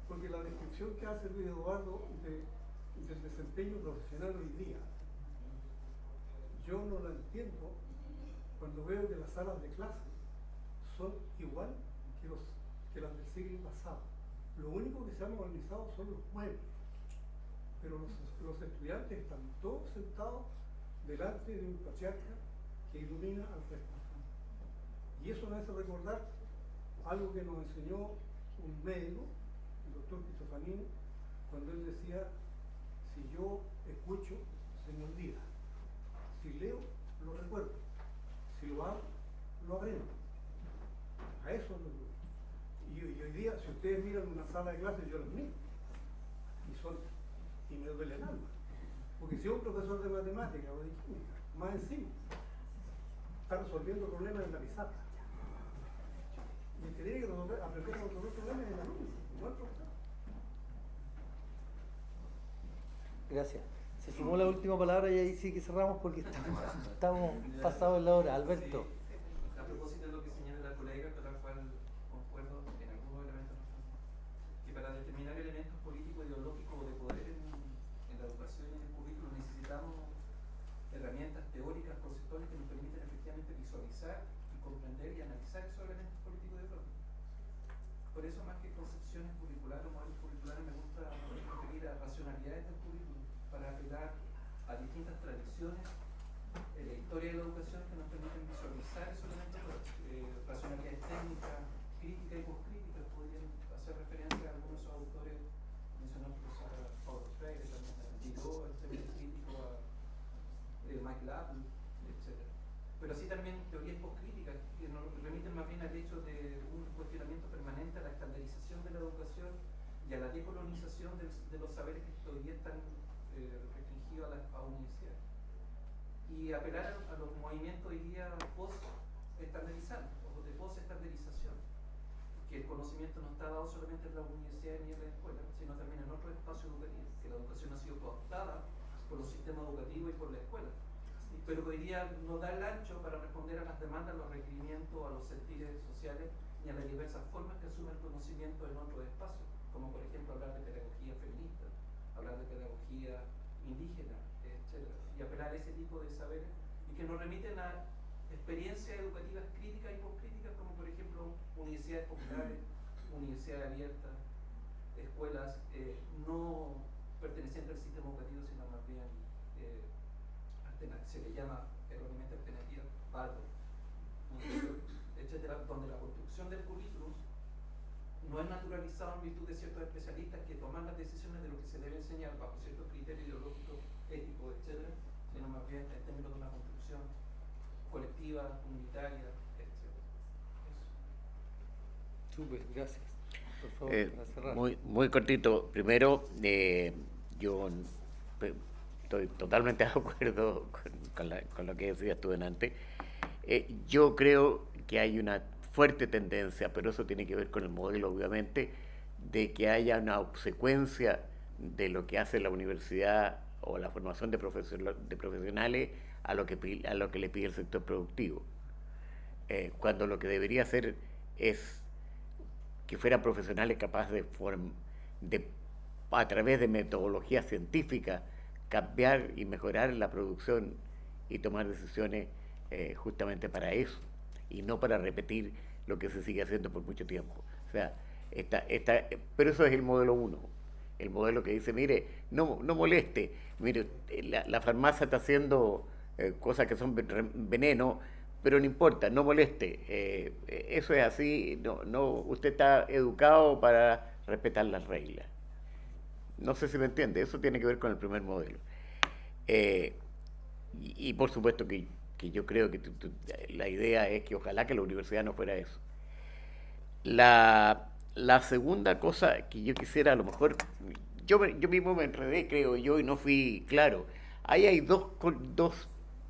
[SPEAKER 4] Porque la descripción que hace Luis Eduardo del desempeño profesional hoy día, yo no la entiendo cuando veo que las salas de clase son igual que las del siglo pasado. Lo único que se ha modernizado son los muebles, pero los estudiantes están todos sentados delante de un patriarca que ilumina al resto. Y eso me hace recordar algo que nos enseñó un médico, el doctor Cristofanini, cuando él decía: si yo escucho, se me olvida; si leo, lo recuerdo; si lo hago, lo aprendo. A eso lo digo. Y hoy día, si ustedes miran una sala de clases, yo las miro y me duele el alma, porque si un profesor de matemáticas o de química, más encima, está resolviendo problemas en la pizarra, y el que tiene que aprender a resolver problemas es el alumno, no el profesor.
[SPEAKER 2] Gracias. Se sumó la última palabra y ahí sí que cerramos porque estamos pasados en la hora. Alberto.
[SPEAKER 8] A propósito de lo que señala la colega, con la cual concuerdo en algunos elementos, que para determinar elementos políticos, ideológicos o de poder en la educación y en el currículo necesitamos herramientas teóricas, conceptuales que nos permitan efectivamente visualizar y comprender y analizar esos elementos políticos y ideológicos. Por eso, más que concepciones curriculares o modelos curriculares, me gusta referir a racionalidades del currículum para apelar a distintas tradiciones en la historia de la educación que nos permiten visualizar esos elementos, racionalidades técnicas, críticas y poscríticas. Podrían hacer referencia a algunos de esos autores, mencionó el profesor Paulo Freire, también Diderot, en términos críticos McLaughlin, etc. Pero así también teorías postcríticas que nos remiten más bien al hecho de un cuestionamiento permanente a la estandarización de la educación y a la decolonización de los saberes que hoy día están restringidos a universidades. Y apelar a los movimientos hoy día post-estandarizantes o de post-estandarización, que el conocimiento no está dado solamente en las universidades ni en las escuelas, sino también en otros espacios educativos, que la educación ha sido cooptada por los sistemas educativos y por la escuela, pero que hoy día no da el ancho para responder a las demandas, a los requerimientos, a los sentires sociales y a las diversas formas que asume el conocimiento en otros espacios, como por ejemplo hablar de pedagogía feminista, hablar de pedagogía indígena, etc. Y apelar a ese tipo de saberes y que nos remiten a experiencias educativas críticas y postcríticas, como por ejemplo universidades populares, universidades abiertas, escuelas no pertenecientes al sistema educativo, sino más bien se le llama erróneamente alternativa, Waldorf, etcétera, donde la construcción del currículum no es naturalizado en virtud de ciertos especialistas que toman las decisiones de lo que se debe enseñar bajo ciertos criterios ideológicos, éticos, etcétera, sino más bien en términos de una construcción colectiva, comunitaria, etcétera.
[SPEAKER 2] Súper, gracias. Por favor, para cerrar.
[SPEAKER 3] Muy cortito. Primero, yo estoy totalmente de acuerdo con lo que decías tú delante. Yo creo que hay una fuerte tendencia, pero eso tiene que ver con el modelo, obviamente, de que haya una obsecuencia de lo que hace la universidad o la formación de profesionales a lo que le pide el sector productivo. Cuando lo que debería hacer es que fueran profesionales capaces de a través de metodologías científicas, cambiar y mejorar la producción y tomar decisiones justamente para eso, y no para repetir lo que se sigue haciendo por mucho tiempo. O sea, pero eso es el modelo 1. El modelo que dice, mire, no moleste, mire, la farmacia está haciendo cosas que son veneno, pero no importa, no moleste. Eso es así, usted está educado para respetar las reglas. No sé si me entiende, eso tiene que ver con el primer modelo. Y por supuesto que yo creo que la idea es que ojalá que la universidad no fuera eso. La segunda cosa que yo quisiera, a lo mejor, yo mismo me enredé, creo yo, y no fui claro. Ahí hay dos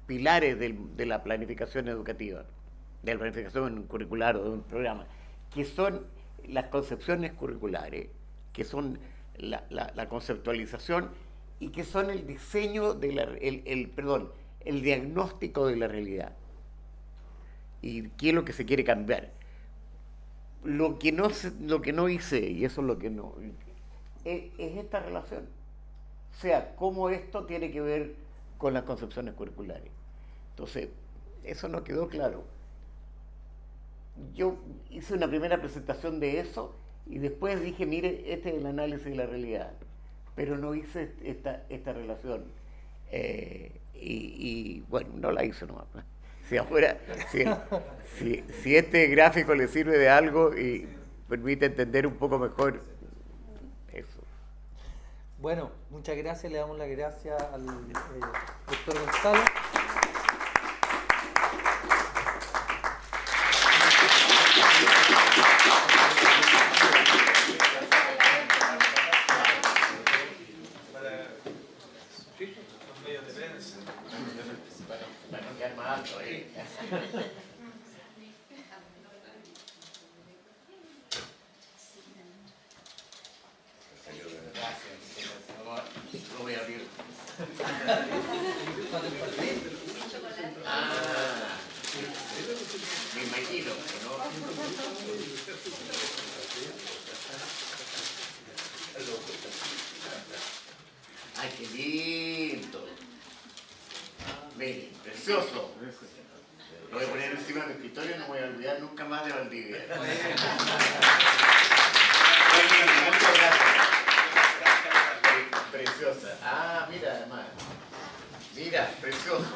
[SPEAKER 3] pilares de la planificación educativa, de la planificación curricular o de un programa, que son las concepciones curriculares, que son la conceptualización y que son el diseño, el diagnóstico de la realidad. ¿Y qué es lo que se quiere cambiar? Lo que no hice, y eso es lo que no, es esta relación. O sea, cómo esto tiene que ver con las concepciones curriculares. Entonces, eso no quedó claro. Yo hice una primera presentación de eso y después dije, mire, este es el análisis de la realidad, pero no hice esta relación. Y bueno, no la hice nomás. Si este gráfico le sirve de algo y permite entender un poco mejor eso.
[SPEAKER 2] Bueno, muchas gracias, le damos las gracias al doctor Gonzalo.
[SPEAKER 3] Para no quedar más alto ahí. Lo voy a abrir. Me imagino, ¿no? ¡Ay, qué lindo! Miren, precioso. Lo voy a poner encima de mi escritorio y no voy a olvidar nunca más de Valdivia. Muchas gracias. Preciosa. Mira, además. Mira, precioso.